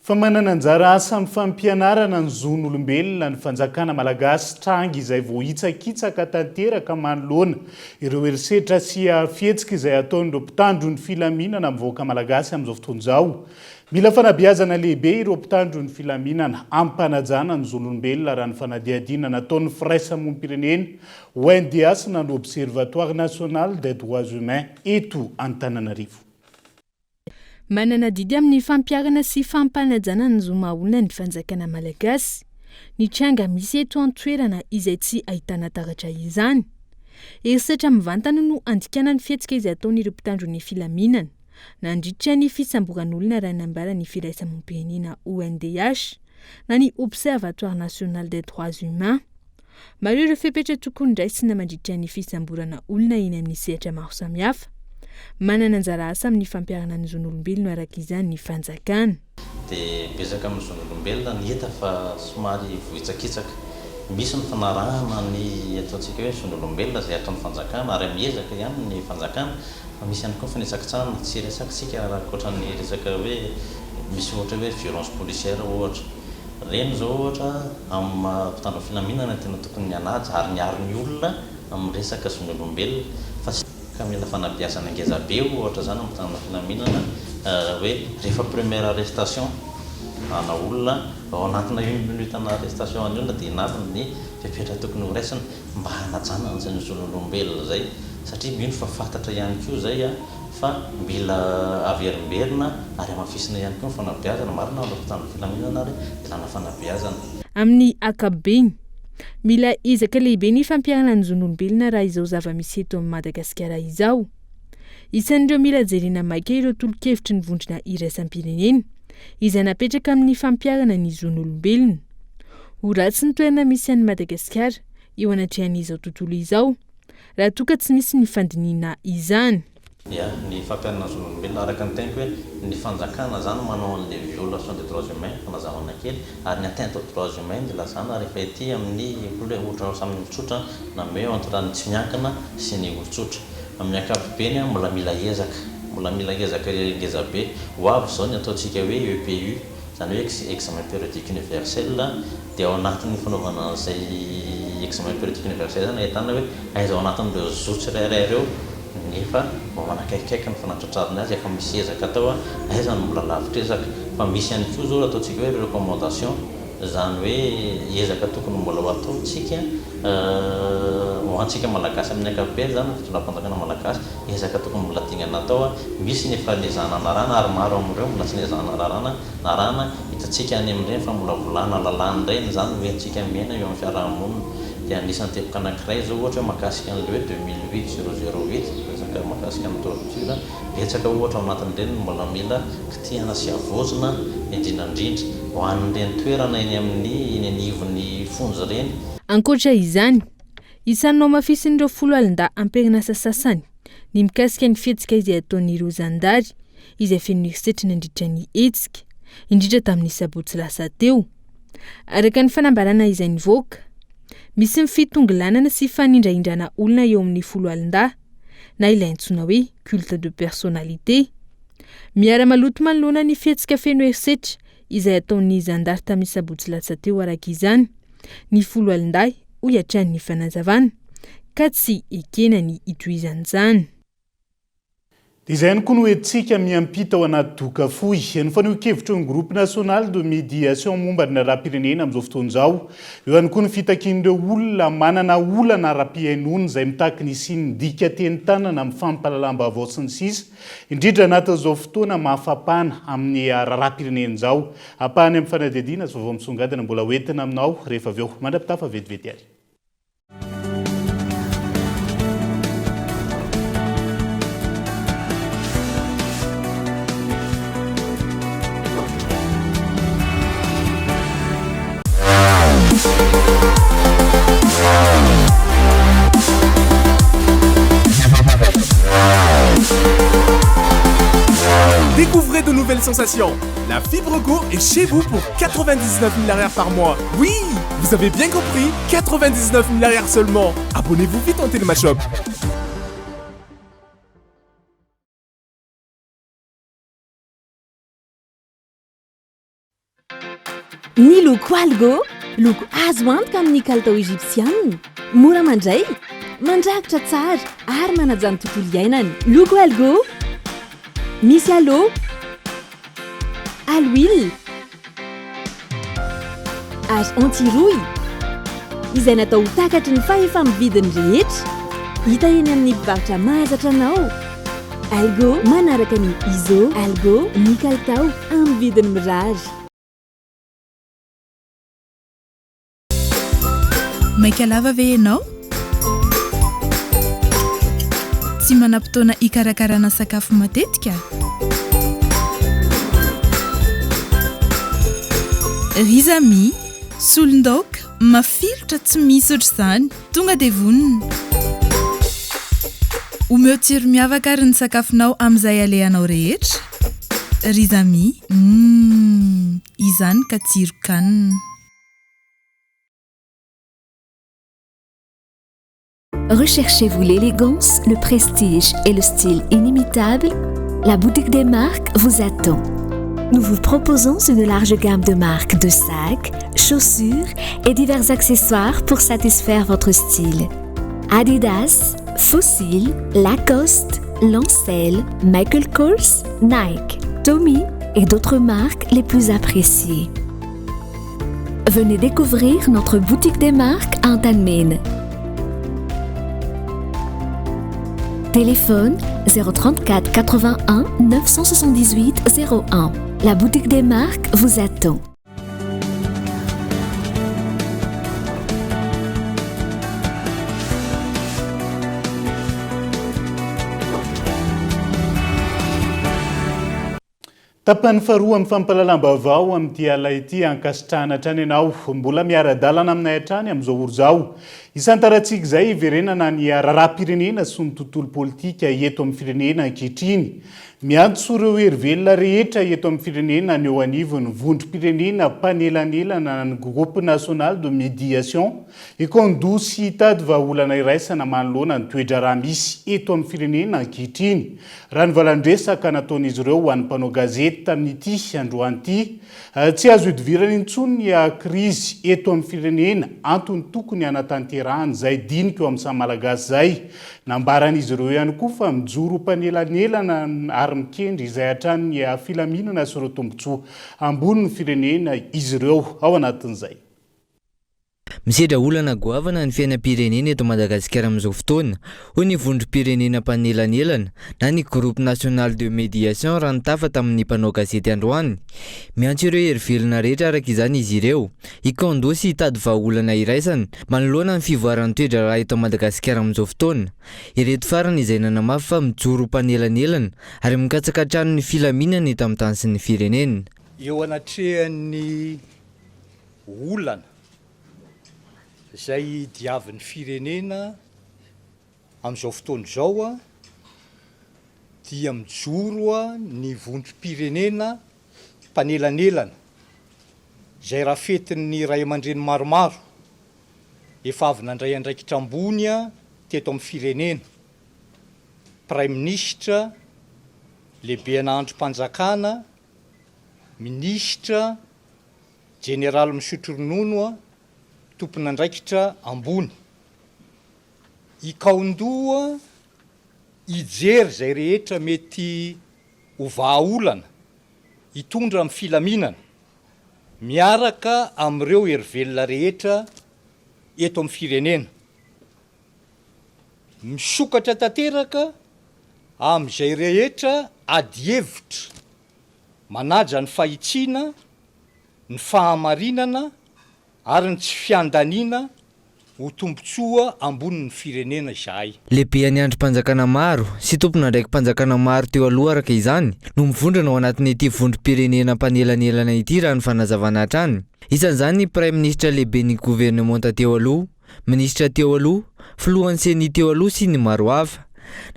fa manana anjara asa amin'ny fampianarana ny zon'olombelona ny fanjakana malagasy trangy izay vao hitsakitsaka tanteraka manoloana ireo herisetra sy fihetsika izay ataon'ireo mpitandro ny filaminana mivoaka malagasy amin'izao fotoana izao mila fanabeazana lehibe ireo mpitandro ny filaminana ampanajana ny zon'olombelona raha ny fanadihadiana nataon'ny firaisamonim-pirenena ONDH na ny Observatoire National des Droits Humains eto Antananarivo. Manana didy amin'ny fampiarana sy fampanajana ny zomaolona ny fanjakana malagasy ny tranga misy eto an-toerana izay tsy ahitana taratra izany herisetra mivantana no andikana ny fihetsika izay ataon'ireo mpitandro ny filaminana nandritra ny fisamboran'olona raha nambara ny firaisamonim-pirenena ONDH na ny Observatoire National des Droits Humains maro ireo fepetra tokony raisina mandritra ny fisamborana olona eny amin'ny sehatra maro samihafa manana anjara asa amin'ny fampiarana ny zon'olombelona araka izany ny fanjakana dia betsaka amin'ny zon'olombelona ny hita fa somary vohitsakitsaka misy ny fanarahana ny ataontsika hoe zon'olombelona izay ataon'ny fanjakana ary miezaka ihany ny fanjakana fa misy ihany koa fanetsakitsana tsy resakitsika raha koatra ny resaka hoe misy ohatra hoe violence policière ohatra reny zao ohatra amin'ny mpitandro filaminana tena tokony nianaja ary niaro ny olona amin'ny resaka zon'olombelona fa ka mila fanabeazana ngezabe ohatra zany amin'ny mpitandro filaminana hoe rehefa première arrestation ana olona ao anatina 1 minute ana arrestation any olona dia inaviny ny fepetra tokony ho raisina mba hanajana an'izany zon'olombelona zay satria mino fa fantatra ihany koa zay fa mila averimberina ary amafisina ihany koa ny fanabeazana marina ao mpitandro filaminana ary ilana fanabeazana amin'ny akabeny mila izaka lehibe ny fampiarana ny zon'olombelona raha izao zava-misy eto amin'ny Madagasikara izao isan'ireo mila jerena maika ireo tolo-kevitry ny vondrona iraisam-pirenena izay napetraka amin'ny fampiarana ny zon'olombelona ho ratsy ny toerana misy an'i Madagasikara eo anatrehan'izao tontolo izao raha toa ka tsy misy ny fandiniana izany ny fampiarana zon'olombelona araka ny teniko hoe ny fanjakana zany manao an'le violation des droits humains fanazavana kely ary ny atteinte aux droits humains de lazana rehefa ety amin'ny ohatra samy olon-tsotra na me entre ny tsy miankina sy ny olon-tsotra amin'ny ankapobeny mbola mila ezaka ngezabe ho avy zao ny ataontsika hoe EPU zany hoe examen périodique universel dia ao anatin'ny fanaovana an'izay examen périodique universel zany ahitana hoe aiza ao anatin'ireo zory tsirairay ireo nefa mba manakaikaiky ny fanatratrariny azy efa misy ezaka atao aiza no mbola lavitra ezaka fa misy ihany koa zao ataontsika hoe recommandation zany hoe ezaka tokony mbola ho ataotsika hoantsika malagasy amin'ny ankapobeny zany fitondram-panjakana malagasy ezaka tokony mbola dingana atao misy ny fanezana narana ary maro amin'ireo mbola tsy nezana narana hitatsika any amin'ireny fa mbola volana lalàny ireny zany hoentsika miaina eo amin'ny fiarahamonina dia anisan'ny teboka anankiray zao ohatra hoe mahakasika an'le hoe 2008 resaka mahakasika amin'ny torture betsaka ohatra anatin'ireny mbola mila kitihana sy avozona indrindrandrindra ho an'ireny toerana eny amin'ny anivon'ny fonjy ireny. Ankoatra izany, isanao mafisin'ireo folo alin-da ampirinasa sasany ny mikasika ny fihetsika izay ataon'ireo zandary izay feno erisetra nandritra ny hetsika indrindra tamin'ny sabotsy lasa teo. Araka ny fanambarana izay nivoaka, misy ny fitongilanana sy fanindraindrana olona eo amin'ny folo alin-da na ilay antsoina hoe culte de personnalité. Miara-maloto manoloana ny fihetsika feno erisetra izay ataon'ny zandary tamin'ny sabotsy lasa teo araka izany, ny folo alin-da ho iatran'ny fanazavana ka tsy ekenany itoizan'izany. Izay ihany koa no hoentsika miampita ao anaty doka fohy ny faneho-kevitra ny groupe national de médiation momba ny rahapirenena amin'izao fotoana izao. Eo ihany koa ny fitakian'ireo olona manana olana ara-pihainoana izay mitaky ny siny dika teny tanana amin'ny fampahalalam-baovao sy ny sisa indrindra anatin'izao fotoana mahafapana amin'ny rahapirenena izao. Apahany amin'ny fanadihadiana sy vaovao misongadina mbola hoentina aminao rehefa avy eo mandrapitafa vetivety ary. Découvrez de nouvelles sensations. La fibre Go est chez vous pour 99 000 AR par mois. Oui, vous avez bien compris, 99 000 AR seulement. Abonnez-vous vite en Télémashop. Ny loko algo, loko azo antoka amin'ny kalitao egyptienne. Mora mandray, mandrakitra tsara ary manaja ny tontolo iainany. Loko algo, misy alo, aloil, ary antirouille izay natao ho takatry ny fahefa-mividiny rehetra. Hita eny amin'ny mpivarotra mahazatra anao. Algo manaraka ny iso, algo ny kalitao amin'ny vidiny mirary. Maika lava ve ianao? Tsy manam-potoana hikarakarana sakafo matetika? Rizami, solondaoka, mafilotra tsy misy ohatr'izany, tonga dia vonona. Omeo tsiro miavaka ary ny sakafonao amin'izay alehanao rehetra. Rizami, izany ka tsiro kanina. Recherchez-vous l'élégance, le prestige et le style inimitable? La boutique des marques vous attend. Nous vous proposons une large gamme de marques de sacs, chaussures et divers accessoires pour satisfaire votre style. Adidas, Fossil, Lacoste, Lancel, Michael Kors, Nike, Tommy et d'autres marques les plus appréciées. Venez découvrir notre boutique des marques à Antanmen. Téléphone 034 81 978 01. La boutique des marques vous attend. Tapany faharoa amin'ny fampahalalam-baovao amin'ity ala ity ankasitrahana hatrany ianao mbola miara-dalana aminay hatrany amin'izao oro izao. Isan-tarantsika izay iverenana ny rahapirenena sy ny tontolo politika eto amin'ny firenena ankehitriny. Miantso ireo herivelona rehetra eto amin'ny firenena ny eo anivon'ny vondrom-pirenena mpanelanelana ny groupe national de médiation ikondoa sy hitady vahaolana iraisana manoloana ny toetra raha misy eto amin'ny firenena ankehitriny. Raha ny valandresaka nataon'izy ireo ho an'ny mpanao gazety tamin'ity androany ity, tsy azo hidivirana intsony ny krizy eto amin'ny firenena antony tokony hanatanterahana fiarahany zay dinika eo amin'ny samy malagasy zay nambaran'izy ireo ihany koa fa mijoro mpanelanelana ary mikendry izay hatrany filaminana sy ireo tombontsoa ambony ny firenena izy ireo ao anatin'izay. Misedra olana goavana ny fiainam-pirenena eto Madagasikara amin'izao fotoana, hoy ny vondrom-pirenena mpanelanelana na ny groupe national de médiation raha nitafa tamin'ny mpanao gazety androany. Miantso ireo herivelona rehetra araka izany izy ireo hikandò sy hitady vahaolana iraisana manoloana ny fivoaran'ny toetra raha eto Madagasikara amin'izao fotoana. Ireto farany izay nanamafy fa mijoro mpanelanelana ary mikatsakatrano ny filaminana eto amin'ny tany sy ny firenena. Eo anatrehan'ny olana zay diavin'ny firenena amin'izao fotoana izao dia mijoro ny vondrom-pirenena mpanelanelana zay raha fetin'ny ray aman-dreny maromaro efa avy nandray andraikitra ambony teto amin'ny firenena, prime ministre, lehibe an'androm-panjakana, ministre, général misotro ronono, tompon'andraikitra ambony ikaondoa ijery zay rehetra mety ho vahaolana hitondra amin'ny filaminana miaraka amin'ireo herivelona rehetra eto amin'ny firenena, misokatra tanteraka amin'izay rehetra ady hevitra manaja ny fahitsiana, ny fahamarinana ary ny tsy fiandaniana ho tombontsoa ambonin'ny firenena izahay. Lehibe any androm-panjakana maro sy tompona ndraiky mpanjakana maro teo aloha araka izany no mivondrana ao anatin'ny ity vondrom-pirenena mpanelanelana ity raha ny fanazavana hatrany. Isan'izany ny prime ministre lehiben'ny gouvernemanta teo aloha, ministra teo aloha, filohan'ny seny teo aloha sy ny maro hafa.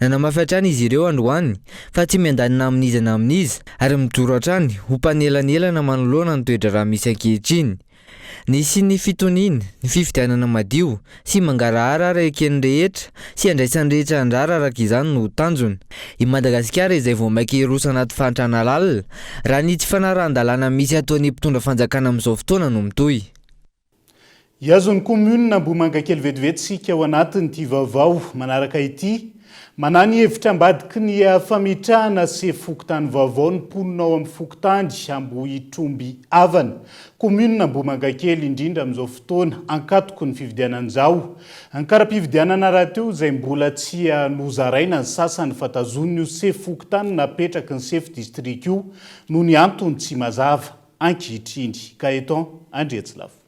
Nanamafy hatrany izy ireo androany fa tsy miandanina amin'izy na amin'izy ary mijoro hatrany ho mpanelanelana manoloana ny toetra raha misy ankehitriny. Nisy ny fitoniana, ny fifidianana madio sy mangarahara araken'ny rehetra sy andraisan'ny rehetra andrara araka izany no tanjona. I Madagasikara izay vao maika hirosa anaty fantrana lalina raha ny tsy fanarahan-dalàna misy ataon'ny mpitondra fanjakana amin'izao fotoana no mitohy. Iazon'ny commune Mboimanga kely vetivety sika ao anatin'ity vaovao manaraka ity. Manany hevitra ambadiky ny famitrahana sy fokotany vaovao ny mponina ao amin'ny fokotany ambo hitromby avana. Commune Mboimanga kely indrindra amin'izao fotoana ankatoko ny fividianan'izao. Ankara-pividianana raha teo izay mbola tsy nozaraina ny sasany fatazoniny io sy fokotany napetraky ny chef district io no ny antony tsy mazava ankehitriny. Kaeton Andriatsilavo.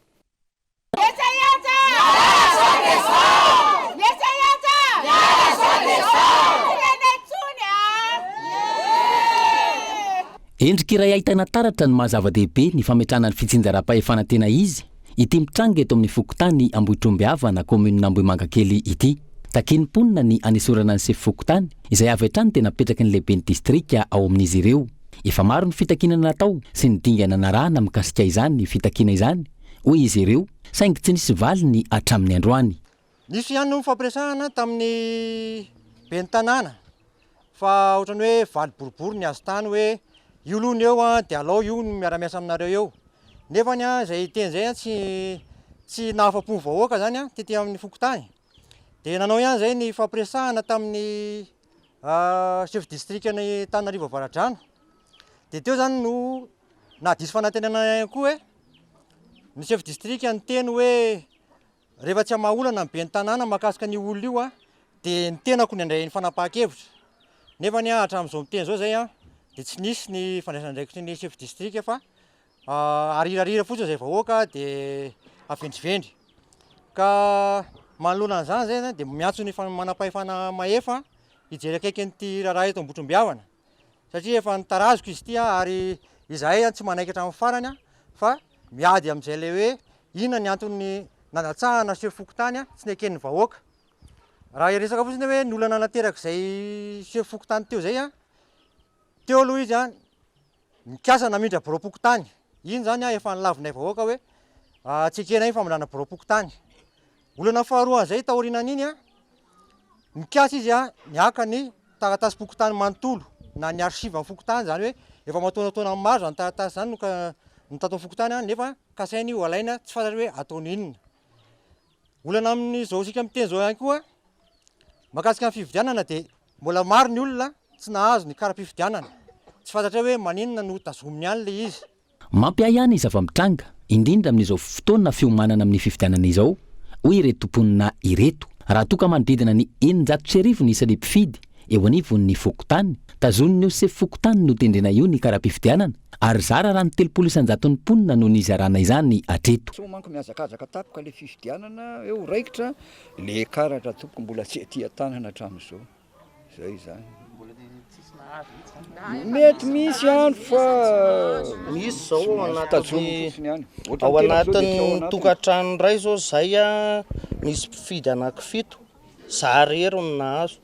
Endriky iray ahitana taratra ny mahazava-dehibe ny fametrahana ny fitsinjaram-pahefana tena izy ity mitranga eto amin'ny fokotany Ambohitromby Avana commune Mboimanga kely ity. Takenimponina ny anesorana ny sefy fokotany izay avy hatrany tena petraky ny lehiben'ny distrika ao amin'izy ireo. Efa maro ny fitakinana natao sy ny dingana narahana mikasika izany ny fitakina izany hoy izy ireo saingy tsy nisy valiny hatramin'ny androany. Nisy ihany ny fampiresahana tamin'ny ben'ny tanàna fa ohatrany hoe valy boribory ny azo tany hoe io lony eo dia alao io no miara-miasa aminareo eo. Nefany izay teny zay tsy nahafa-po vahoaka zany tetỳ amin'ny fokotany. Dia nanao ihany zay ny fampiresahana tamin'ny chef district ny Tananarivo Avaradrano. Dia teo zany no nahadiso fanantenana ihany koa hoe ny chef district ny teny hoe rehefa tsy hamaolana ny ben'ny tanàna mahakasika ny olona io dia ny tenako ny andray ny fanapahan-kevitra. Nefany hatramin'izao miteny zao zay dia tsy nisy ny fandraisana andraikitry ny chef district fa arirarira fotsiny zay vahoaka dia avendrivendry. Ka manoloana an'izany zay dia miantso ny manam-pahefana mahefa hijery akaiky nyity raharaha eto Ambohitromby Avana satria efa nitaraziko izy ity ary izahay tsy manaikitra amin'ny farany fa miady amin'izay le hoe inona ny antony nanatsahana chef fokotany tsy neken'ny vahoaka. Raha iresaka fotsiny hoe ny olana nateraka izay chef fokotany teo zay teo aloha izy mikasa namindra biro-pokotany. Iny zany efa nilavinay vahoaka hoe tsy ekena iny famindrana biro-pokotany. Olana faharoa zay taorianan'iny mikasa izy miaka ny taratasy pokotany manontolo na ny archive amin'ny fokotany zany hoe efa mataonataona maro zany taratasy zany no tatao fokotany nefa kasainy io alaina tsy fantatra hoe ataony inona. olana amin'izao sika miteny zao ihany koa mahakasika ny fividianana dia mbola maro ny olona tsy nahazo ny kara-pifidianana tsy fantatra hoe maninona no tazominy ihany le izy mampiay ihany izy avamitranga indrindra amin'izao fotoana fiomanana amin'ny fifidianana izao hoy ireto tomponina ireto raha toka manodidina ny 900 ny isan'ny mpifidy eo anivon'ny fokotany tazoniny io se fokotany no tendrena io ny kara-pifidianana ary zara raha ny 300 ny mponina no nizarana izany atreto so manko miazakazaka tapoka le fifidianana eo raikitra le karatra topoko mbola tsy aty tanana hatramin'izao zay zany mety misy ihany fa misy zao ao anatin'ny tokantrano ray zao zay a misy mpifidy anankifito zarery no nahazo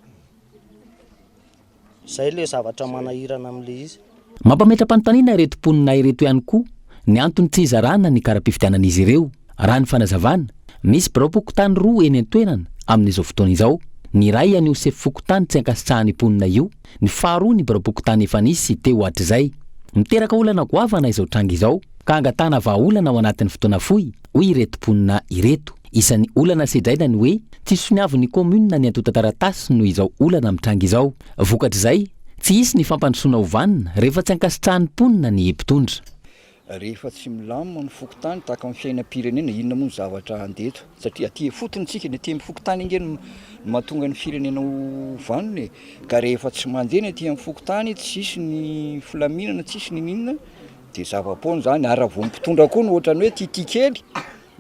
zay le zavatra manahirana amin'le izy mampametra-panontaniana ireto mponina ireto ihany koa ny antony tsy izarana ny kara-pifidianan'izy ireo raha ny fanazavana misy birao-pokotany roa eny an-toerana amin'izao fotoana izao ny ray an'io sefy-fokotany tsy ankasitrahan'ny mponina io ny faharoa ny birao-pokotany efa nisy teo atr'izay miteraka olana goavana izao tranga izao ka angatana vahaolana ao anatin'ny fotoana fohy hoy ireto mponina ireto isan'ny olana sedraina ny hoe tsy soniavy ny komunina ny antota-taratasy noho izao olana mitranga izao vokatr'izay tsy isy ny fampandrosoana hovanina rehefa tsy ankasitrahan'ny mponina ny mpitondra rehefa tsy milamina ny fokotany tahaka amin'ny fiainam-pirenena inona moa ny zavatra andeto satria aty fotony tsika ny aty amin'ny fokotany ingeny mahatonga ny firenena hovaniny ka rehefa tsy mandeha ny aty amin'ny fokotany tsisy ny filaminana tsisy ny ninona dia zava-poana zany ary vo mpitondra koa no ohatrany hoe tity kely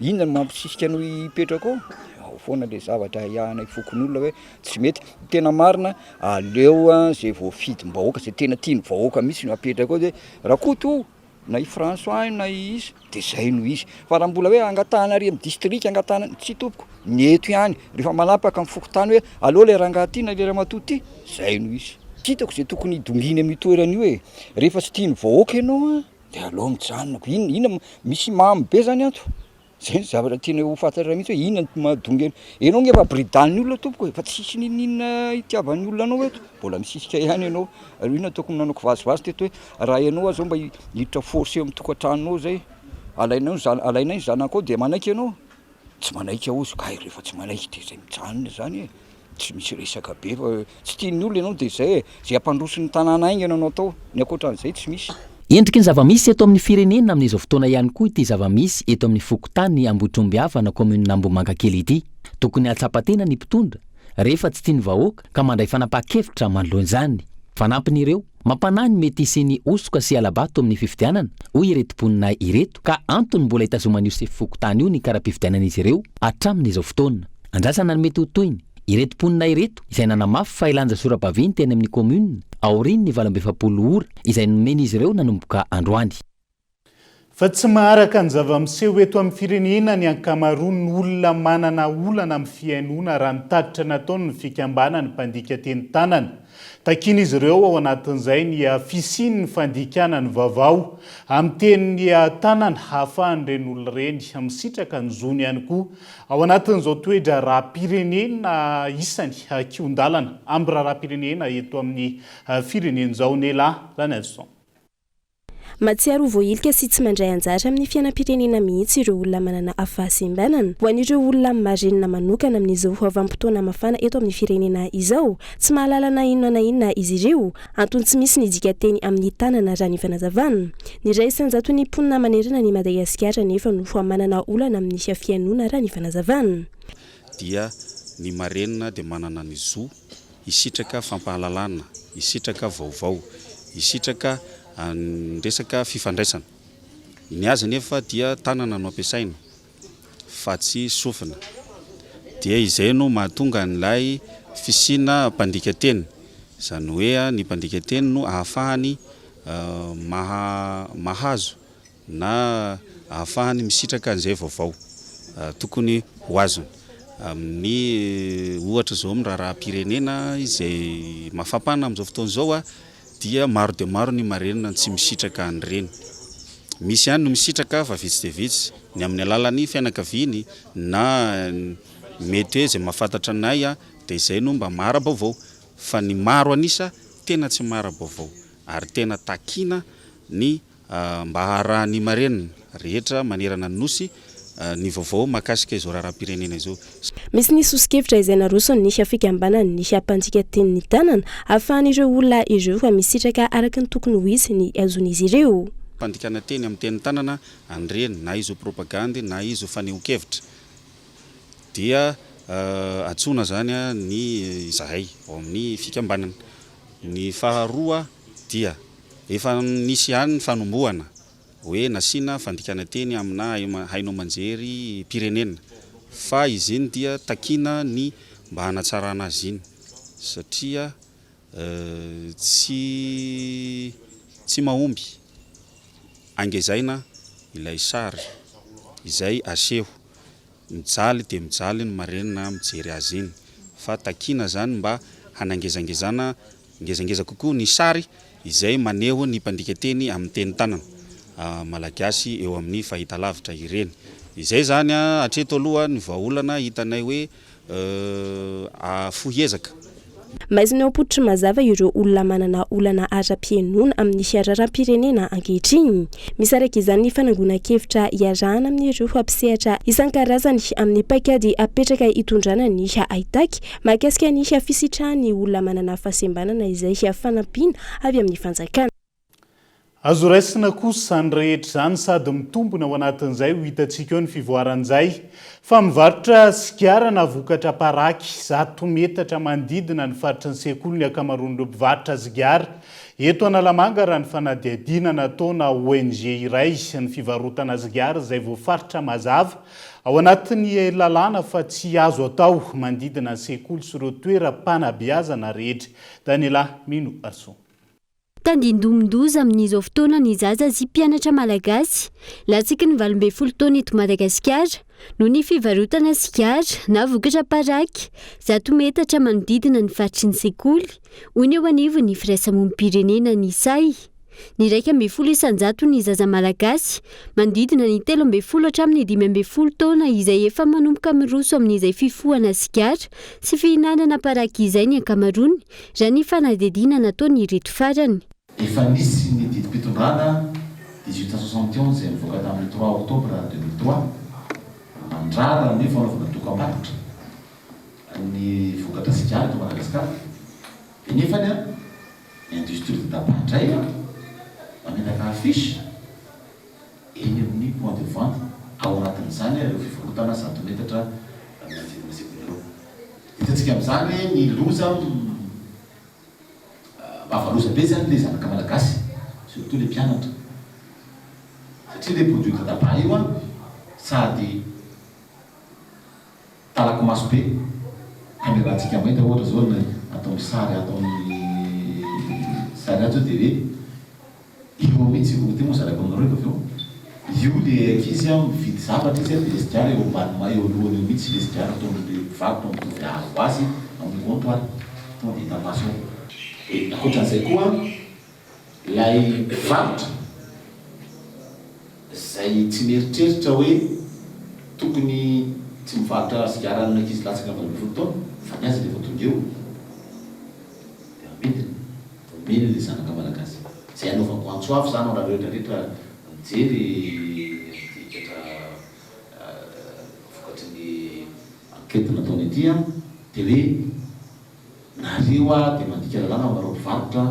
inona no mampisisika no hipetraka ao foana le zavatra ihana fokon'olona hoe tsy mety tena marina aleo zay voafidim-bahoaka zay tena tiany vahoaka misy no apetraka ao dia rakoto na i François na izy dia zay no izy fa raha mbola hoe angatahana ary amin'ny district angatahana tsy tompoko ny eto ihany rehefa manapaka amin'ny fokotany hoe aloha le rangaha ty na le ramatoa ty zay no izy tsy hitako zay tokony hidonginy amin'ny toerany io rehefa tsy tiany vahoaka ianao dia aloha mijanonako inona misy mamy be zany ato zay ny zavatra tiana ho fantatra mihitsy hoe inona no mahadongy ianao ngefa bridan'ny olona tompoko fa tsisy ninina itiavan'ny olona anao eto mbola misisika ihany ianao ary inona tokony nanoko vazivazy teto hoe raha ianao zao mba hiditra forcé amin'ny tokantranonao zay alaina ny zanakao dia manaiky ianao tsy manaiky ao izy ka rehefa tsy manaiky dia zay mijanona zany tsy misy resaka be fa tsy tian'ny olona ianao dia zay ampandrosony tanàna aingana anao tao ny akoatran'izay tsy misy endriky ny zavamisy eto amin'ny firenena amin'izao fotoana ihany koa ity zavamisy eto amin'ny fokotany Ambohitrombiava komunina Ambohimankakely ity tokony hatsapatena ny mpitondra rehefa tsy tiany vahoaka ka mandray fanapa-kevitra manoloan'izany fanampin'ireo mampanahy ny mety isiny osoka sy alabato amin'ny fifidianana hoy ireto mponina ireto ka antony mbola hitazoman'io sefy-fokotany io ny kara-pifidianan'izy ireo hatramin'izao fotoana andrasana ny mety ho toyny ireto mponina ireto izay nanamafy fa ilanja sora-baviny teny amin'ny komunina aoriny ny 27 ora izay nomen'izy ireo nanomboka androany fa tsy maharaka ny zava-miseho eto amin'ny firenena ny ankamaroan'ny olona manana olana amin'ny fiainona raha ny tatitra nataony ny fikambana ny mpandika teny tanana takiny izy ireo ao anatin'izay ny fisiny ny fandikana ny vaovao amin'ny tenyny tanana hahafahan'ireny olona reny misitraka ny zony ihany koa ao anatin'izao toedra raha-pirenena isany kiondalana amin'ny raha-pirenena eto amin'ny firenena izao nelahy lanelson matsiaro voailika sy tsy mandray anjara amin'ny fiainam-pirenena mihitsy ireo olona manana ahafahasembanana ho an'ireo olona marenina manokana amin'izao hoavam-potoana mafana eto amin'ny firenena izao tsy mahalalana inona na inona izy ireo antony tsy misy ny dika teny amin'ny tanana raha ny fanazavana ny ray isanjaton'ny mponina manerana ny Madagasikara nefa no manana olana amin'ny fiainona raha ny fanazavana dia ny marenina dia manana ny zo isitraka fampahalalana isitraka vaovao isitraka resaka fifandraisana ny azy nefa dia tanana no ampiasaina fa tsy sofina dia izay no mahatonga n'ilay fisina mpandika teny izany hoe ny mpandika teny no ahafahany mahazo na ahafahany misitraka an'izay vaovao tokony ho azony amin'ny ohatra zao amin'ny raha-pirenena izay mafampana amin'izao fotoana izao dia maro dia maro ny marenina tsy misitraka an'ireny misy ihany no misitraka fa vitsy dia vitsy ny amin'ny alalan'ny fianakaviany na mety hoe izay mahafantatra anay dia izay no mba mahara-baovao fa ny maro anisa tena tsy mahara-baovao ary tena takina ny mba harahany marenina rehetra manerana ny nosy ny vaovao mahakasika izao raharaham-pirenena izao. Misy ny sosikevitra izay narosony nisy fikambanana nisy ampanjika tenin'ny tanana ahafahan'ireo olona ireo fa misitraka araka ny tokony ho izy ny azon'izy ireo. Fandikana teny amin'ny tenin'ny tanana andreny na izo propagandy na izo faneho-kevitra dia atsona zany ny izahay ao amin'ny fikambanana. Ny faharoa dia efa nisy ihany ny fanombohana hoe nasina fandikana teny amina hainao manjery pirenena fa izy iny dia takina ny mba hanatsarana azy iny satria tsy mahomby angezaina ilay sary izay aseho mijaly dia mijaly ny marenina mijery azy iny fa takina zany mba hanangezangezana ngezangeza kokoa ny sary izay maneho ny mpandika teny amin'ny teny tanana malagasy eo amin'ny fahitalavitra ireny. Izay zany hatreto aloha ny vahaolana hitanay hoe afohezaka. Maizina ampototry mazava ireo olona manana olana ara-pihainoana amin'ny fiararam-pirenena ankehitriny. Misaraka izany ny fanangonakevitra iarahana amin'ireo fampisehatra isan-karazany amin'ny paikady apetraka hitondrana ny aitaky mahakasika ny fisitrahany olona manana fahasembanana izay fanampiana avy amin'ny fanjakana. Azo raisina kosa zany rehetra zany sady mitombona ao anatin'izay ho hitantsika eo ny fivoaran'izay fa mivarotra sigara na vokatra paraky 100 metatra mandidina ny faritry ny sekoly ny akamaroan'ireo mpivarotra sigara eto Analamanga raha ny fanadihadina nataona ONG iray ny fivarotana sigara izay voafaritra mazava ao anatin'ny lalàna fa tsy azo atao mandidina ny sekoly sy ireo toeram-panabeazana rehetra. Daniela Mino Arson. Tandindomindoza amin'izao fotoana ny zaza sy mpianatra malagasy latsaka ny 12 taona eto Madagasikara no ny fivarotana sigara na vokatra paraky 100 metatra manodidina ny faritry ny sekoly hoy ny eo anivo ny firaisamonim-pirenena ny say. Ny 12 isanjato ny zaza malagasy manodidina ny 13 hatramin'ny 15 taona izay efa manomboka miroso amin'izay fifohana sigara sy fihinanana paraky izay ny ankamaroany raha ny fanadihadiana nataony ireto farany. Efa nisy ny didim-pitondrana 1871 izay nivoaka tamin'ny 3 octobre 2003 mandrara ny fanaovana dokam-barotra ny vokatra sigara eto Madagasikara. Dia nefany ny industrie de tabac indray mametaka afisy eny amin'ny point de vente ao anatin'izany ireo fivarotana 100 metatra manodidina sekoly. Hitantsika amin'izany ny loza mavaloza be zany le zanaka malagasy surtout le mpianatra satria le produit tabac io sady talaky maso be kamerahantsika mahita ohatra zao ny ataony sary ataony sary ato dia hoe io mihitsy vote moa zaraka aminareo avy eo io le ankizy mividy zavatra izy dia le sigara eo ambanima eo alohany eo mihitsy le sigara ataon'le mpivarotra mitovy avo azy amin'ny comptoir tonga dia hita maso ao. Ankoatran'izay koa ilay mpivarotra izay tsy mieritreritra hoe tokony tsy mivarotra sigara amin'ny ankizy latsaka 12 taona fa ny azy rehefa tonga eo dia amidiny le zanaka malagasy. Izay anaovako antsoafo zany raha rehetrarehetra mijery dikatra vokatry ny ankety nataony aty dia hoe nareo dia mandika lalàna marao mpivarotra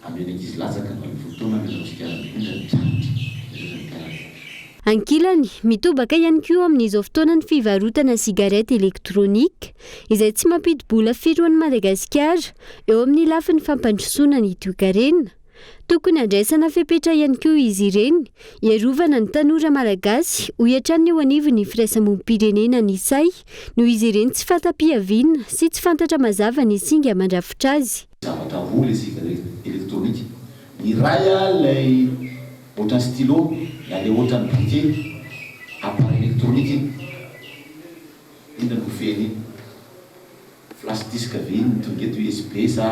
amin'ny ankizy latsaka 12 taona amin'ny sigara indrindra ny mpianatra. Ankilany mitobaka ihany koa amin'izao fotoana ny fivarotana sigarety elektrônika izay tsy mampidi-bola firy ho an'i Madagasikara eo amin'ny lafiny fampandrosoana ny toekarena. Tokony andraisana fepetra ihany koa izy ireny iarovana ny tanora malagasy ho hiatrany eo anivony firaisamonim-pirenena ny say noho izy ireny tsy fatam-piaviana sy tsy fantatra mazava ny singa mandrafitra azy. Zavatra roa le sigarety elektrônika. Ny ray lay ohatran'ny stylo na le ohatran'ny briquet appareil elektrônika iny no feny iny flash disk ve iny tonga eto USB sa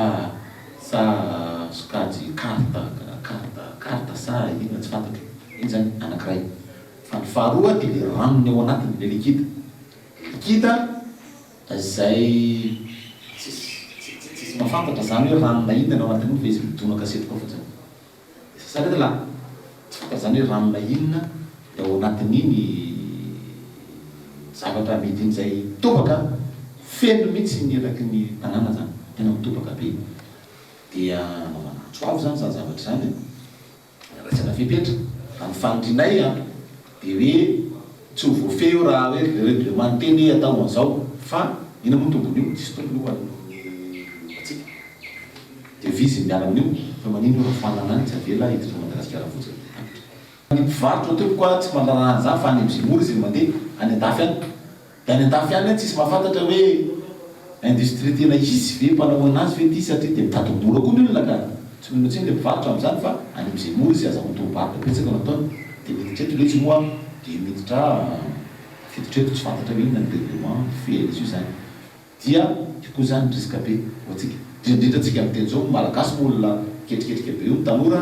sokajy karta sa ina tsy fantatro iny zany anankiray. Fa ny faharoa dia le ranony ao anatiny le likida izay tsy mahafantatra zany hoe ranona inona ao anatiny fa izy midona kasety koa fotsiny. Sasarety la tsy fantatra zany hoe ranona inona ao anatin'iny zavatra mety n'izay tobaka feno mihitsy ny eraky ny tanàna zany tena mitobaka be dia anaovana tsoavo zany zany zavatra zany ratsana fipetra amin'ny fanitrinay a dia hoe tsy ho voafeo raha hoe reglementeny atao an'izao fa ina moa tombony io tsisy tombony io atsika dia vizy miala amin'io fa manino io rafanana tsy avela hiditra Madagasikara fotsiny ny mpivarotra teo koa tsy mandarana zany fa any am'zimory izy mandeha any andafy any dia any andafy any tsisy mahafantatra hoe industrie tena izy ve mpanao anazy ve ty satria dia mitady-bola koa ny olona ka tsy minotsiny le mpivarotra amin'izany fa any am'zimory izy aza motobarotra betsaka nataony dia miditreto le izy moa dia miditra fiditreto tsy fantatra hoe inona ny règlement fely izy io zany dia koa zany risque be ho atsika indrindra atsika amin'ny teny zao malagasy olona ketriketrika be io ny tanora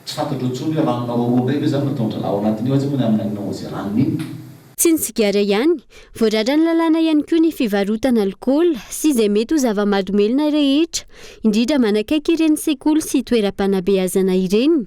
tsy fantatra ohatsony hoe ranonao ndray ve zany nataondra lao anatin'io aza moa aminao zay ranony iny tsy ny tsigara ihany voarara ny lalàna ihany koa ny fivarotana alkola sy izay mety ho zava-madomelona rehetra indrindra manakaiky ireny sekoly sy toeram-panabeazana ireny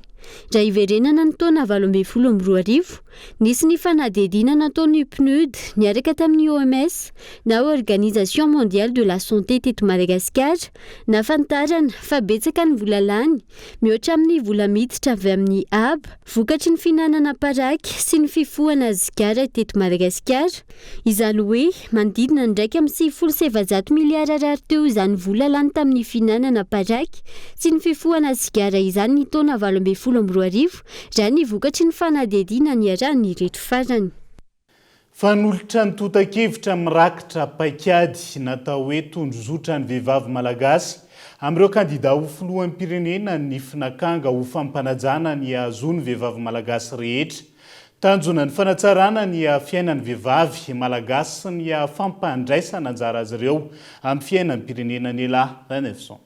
raha iverenana ny taona 2012 nisy ny fanadihadiana nataony PNUD niaraka tamin'ny OMS na Organisation Mondiale de la Santé teto Madagasikara nafantarana fa betsaka ny vola lany mihoatra amin'ny vola miditra avy amin'ny AB vokatry ny finanana paraky sy ny fifohana zigara teto Madagasikara izany hoe manodidina ndraiky amin'ny 700 miliara ariary teo izany vola lany tamin'ny finanana paraky sy ny fifohana zigara izany ny taona 2012 raha ny vokatry ny fanadihadiana ny arahany rehetra farany. Fanolotra ny tota-kevitra mirakitra paikady natao hoe tondrozotra ny vehivavy malagasy amin'ireo kandida ho filohan'ny pirenena ny finakanga ho fampanajana ny ahazony vehivavy malagasy rehetra. Tanjona ny fanatsarana ny fiainan'ny vehivavy malagasy sy ny fampandraisana anjara azy ireo amin'ny fiainan'ny pirenena ny lahy Renefson.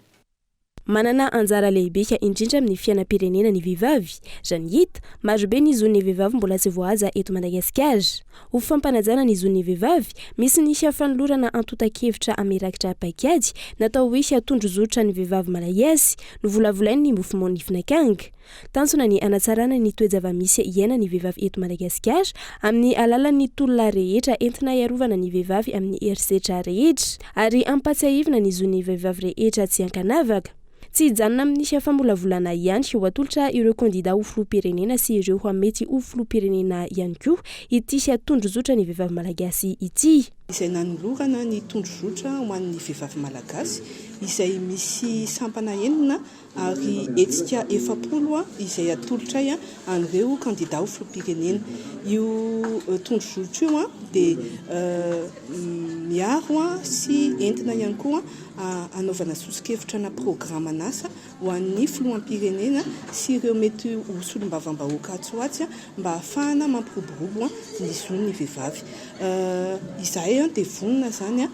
Manana anjara lehibe indrindra amin'ny fiainam-pirenena ny vehivavy raha ny hita marobe ny zon'ny vehivavy mbola tsy voahaza eto Madagasikara ho fampanajana ny zon'ny vehivavy misy ny fanolorana antota-kevitra amirakitra paikady natao hoe atondrozotra ny vehivavy malagasy no volavolainy ny mouvement ny finakanga tanjona ny anatsarana ny toe-java-misy iaina ny vehivavy eto Madagasikara amin'ny alalan'ny tolona rehetra entina iarovana ny vehivavy amin'ny herisetra rehetra ary ampatsiahivina ny zon'ny vehivavy rehetra tsy ankanavaka. Tsy hijanona amin'ny famolavolana ihany ho atolotra ireo kandida ho filoham-pirenena sy ireo mety ho filoham-pirenena ihany koa ity atondrozotra ny vehivavy malagasy ity. Izay nanolorana ny tondrozotra ho an'ny vehivavy malagasy izay misy sampana enina ary etsika 70 izay atolotra an'ireo kandida ho filoham-pirenena. Io tondrozotra io dia miaro sy entina ihany koa anaovana sosikevitra na programma nasa ho an'ny filoham-pirenena sy ireo mety ho solombavam-bahoaka atsoatsy mba ahafahana mampiroborobo ny zon'ny vehivavy. Izay dia vonona zany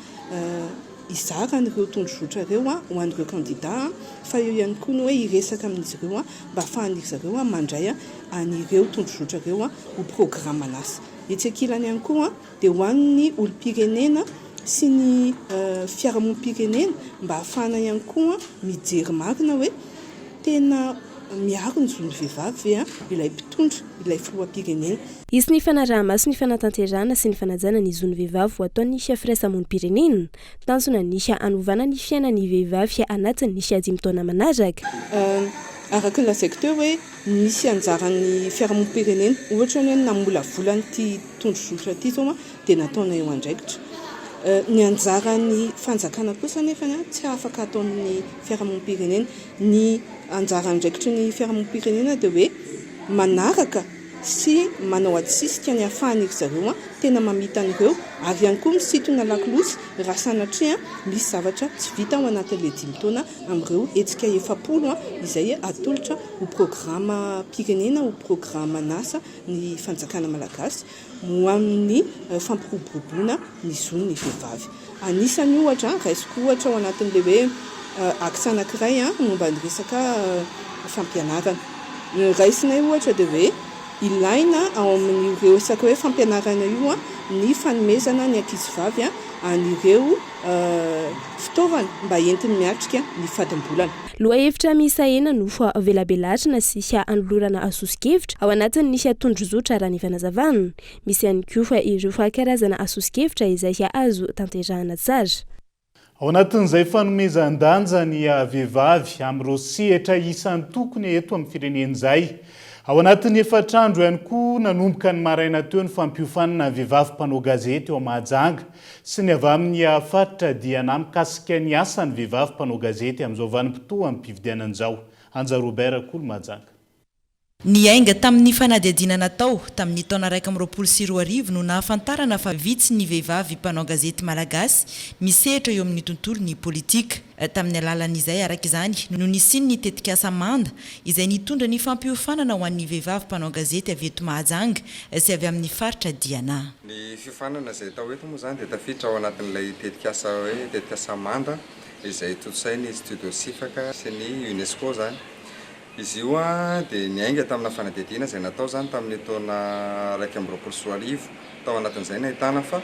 izara an'ireo tondrozotra ireo ho an'ireo kandida fa eo ihany koa ny hoe iresaka amin'izy ireo mba ahafahan'izy ireo mandray an'ireo tondrozotra ireo ho programma nasa. Etsy ankilany ihany koa dia ho an'ny olom-pirenena sy ny fiarahamonim-pirenena mba ahafahana ihany koa mijery marina hoe tena miaro ny zon'ny vehivavy ilay mpitondra ilay filoham-pirenena. Isy ny fanaraha-maso ny fanatanterana sy ny fanajana ny zon'ny vehivavy ho ataon'ny firaisamonim-pirenena tanjona ny anovana ny fiainan'ny vehivavy anatin'ny 5 taona manaraka. Araka ny lazaiko teo hoe misy anjaran'ny fiarahamonim-pirenena ohatra ny hoe namolavolany ity tondrozotra ity zao dia nataona eo andraikitra. Ny anjaran'ny fanjakana kosa nefa tsy afaka ataon'ny fiarahamonim-pirenena. Ny anjara andraikitry ny fiarahamonim-pirenena dia hoe manaraka sy manao atsisika ny ahafahan'iry zareo tena mamita an'ireo ary ihany koa misintona lakolosy raha sanatria misy zavatra tsy vita ao anatin'ilay 5 taona amin'ireo etsika 70 izay atolotra ho programma pirenena ho programma nasa ny fanjakana malagasy ho amin'ny fampiroboroboana ny zon'ny vehivavy. Anisany ohatra raisiko ohatra ao anatin'ilay hoe aksa anankiray momba ny resaka fampianarana. Raisinay ohatra dia hoe ilaina ao amin'ireo isaka hoe fampianarana io a ny fanomezana ny ankizy vavy a an'ireo fitaovana mba entiny miatrika ny fadimbolana. Loha hevitra miisa ena no fa velabelatrana sy hia anolorana asosokevitra ao anatiny nisy atondro zotra raha ny fanazavana. Misy ihany koa fa ireo karazana asosokevitra izay azo tanterahana tsara. Ao anatin'izay fanomezan-danja ny vehivavy amin'ireo sehatra isan'ny tokony eto amin'ny firenen'izay. Ao anatin'ny efatrandro ihany koa nanomboka ny maraina teo ny fampiofanana vehivavy mpanao gazety eo Mahajanga sy ny avy amin'ny faritra Diana mikasika ny asan'ny vehivavy mpanao gazety amin'izao vanim-potoa amin'ny mpividianan'izao. Anja Robert Kolo Mahajanga. Ny ainga tamin'ny fanadihadiana natao tamin'ny taona 2024 no nahafantarana fa vitsy ny vehivavy mpanao gazety malagasy misehatra eo amin'ny tontolon'ny politika. Tamin'ny alalan'izay araka izany no nisiny ny tetikasa manda izay nitondra ny fampiofanana ho an'ny vehivavy mpanao gazety avy eto Mahajanga sy avy amin'ny faritra Diana. Ny fiofanana izay tao eto moa zany dia tafiditra ao anatin'ilay tetikasa hoe tetikasa manda izay totsain'ny Institut Sifaka sy ny UNESCO zany. Izy io dia niainga tamina fanadihadiana izay natao zany tamin'ny taona 2024 tao anatin'izay nahitana fa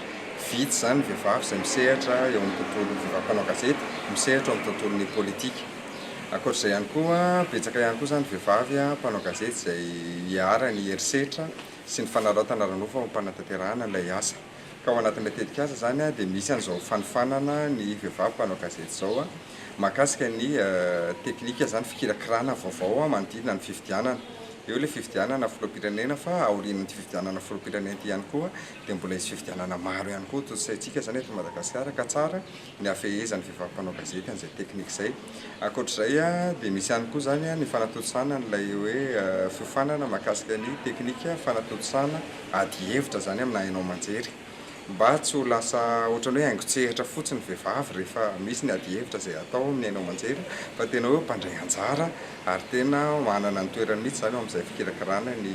vitsy zany vehivavy izay misehatra eo amin'ny tontolon'ny vehivavy mpanao gazety, misehatra eo amin'ny tontolon'ny politika. Ankoatr'izay ihany koa betsaka ihany koa zany vehivavy mpanao gazety izay hiara ny herisetra sy ny fanaraotana ranofa mpanantanterahana ilay asa. Ka ao anatin'ilay tetikasa zany dia misy an'izao fanofanana ny vehivavy mpanao gazety zao mahakasika ny teknika zany fikirakirana vaovao manodidina ny fifidianana. Eo ilay fifidianana filoham-pirenena fa aorian'ny fifidianana filoham-pirenena ihany koa dia mbola isy fifidianana maro ihany koa tosaintsika zany eto Madagasikara ka tsara ny afehezan'ny vehivavy mpanao gazety an'izay teknika izay. Ankoatr'izay dia misy ihany koa zany ny fanatotosana n'ilay hoe fiofanana mahakasika ny teknika fanatotosana ady hevitra zany amina hainao manjery. Mba tsy ho lasa ohatrany hoe haingo-tsehatra fotsiny vehivavy rehefa misy ny ady hevitra izay atao amin'ny hainao manjery fa tena hoe mpandray anjara ary tena manana ny toerany mihitsy zany amin'izay fikirakirana ny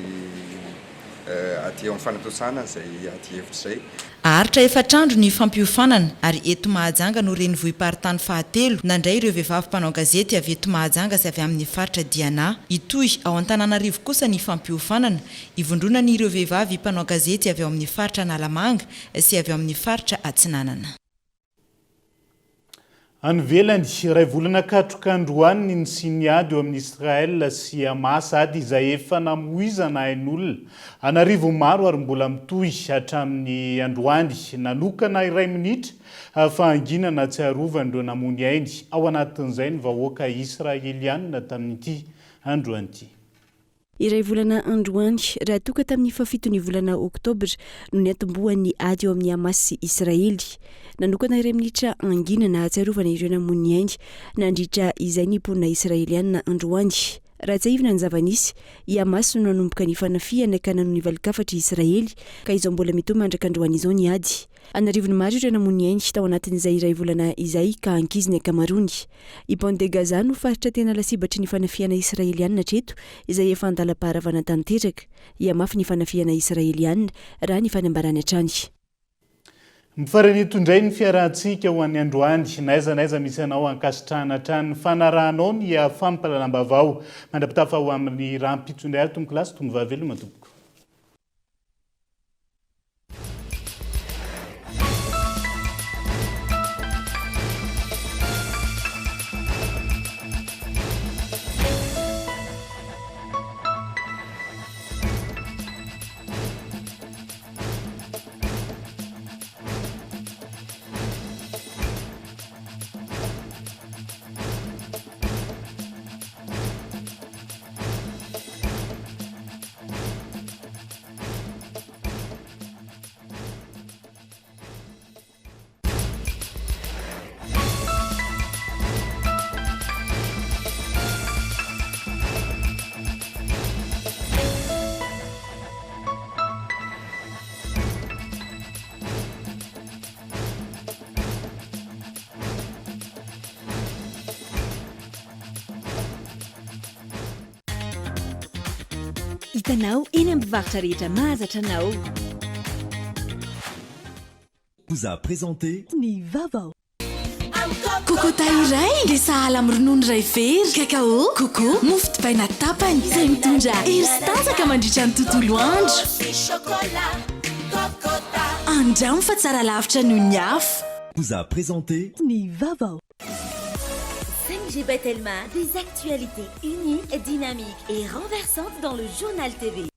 aty eo amin'ny fanatosana izay ady hevitra izay. Aharitra efatrandro ny fampiofanana ary eto Mahajanga no renivohim-paritany fahatelo nandray ireo vehivavy mpanao gazety avy eto Mahajanga sy avy amin'ny faritra Diana. Itoy ao Antananarivo kosa ny fampiofanana ivondronana ireo vehivavy mpanao gazety avy ao amin'ny faritra Analamanga sy avy ao amin'ny faritra Atsinanana. Anivelany iray volana katrok'androany ny siniady eo amin'ny Israel sy Hamas ady izay efa namoizana ain'olona anarivo maro ary mbola mitohy hatramin'ny androany nanokana iray minitra fahanginana tsy arovandreo namony ainy ao anatin'izay ny vahoaka Israeliana tamin'ity androany ity. Iray volana androany raha toka tamin'ny fafitony volana Oktobra no niatombohan'ny ady eo amin'ny Hamas sy Israely. Nanokana iray minitra anginana atsiarovana ireo namony ainy nandritra izay ny mponina Israeliana androany. Raha tsy aivina ny zavanisy, i Hamas no nanomboka ny fanafihana ka nanon ny valikafatra Israely ka izao mbola metoa mandraka androany izao ny ady. Anarivony maro ireo namony ainy tao anatin'izay iray volana izay ka ankiziny akamarony. I Bande de Gaza no faritra tena lasibatry ny fanafihana Israeliana hatreto izay efa andalam-paharavana tanteraka. Iamafy ny fanafihana Israeliana raha ny fanambarany hatrany. Mifaran'eto indray ny fiarahantsika ho an'ny androany naiza misy anao ankasitrahana hatrany fanarahanao ny fampalalam-baovao mandrapitafa ho amin'ny rahampitsondray tombo kilasy tombo vahaveloma tompoko. Hitanao eny amin'ny mpivarotra rehetra mahazatra anao. Vous a présenté Ny Vaovao. kokota iray dia sahala amin'ny ronono iray very kakao koko mofo dipaina tapany izay mitondra hery sy tanjaka mandritra ny tontolo andro andramo fa tsara lavitra noho ny afo vous a présenté ny Vaovao. 5G Batelma, des actualités uniques, dynamiques et renversantes dans le journal TV.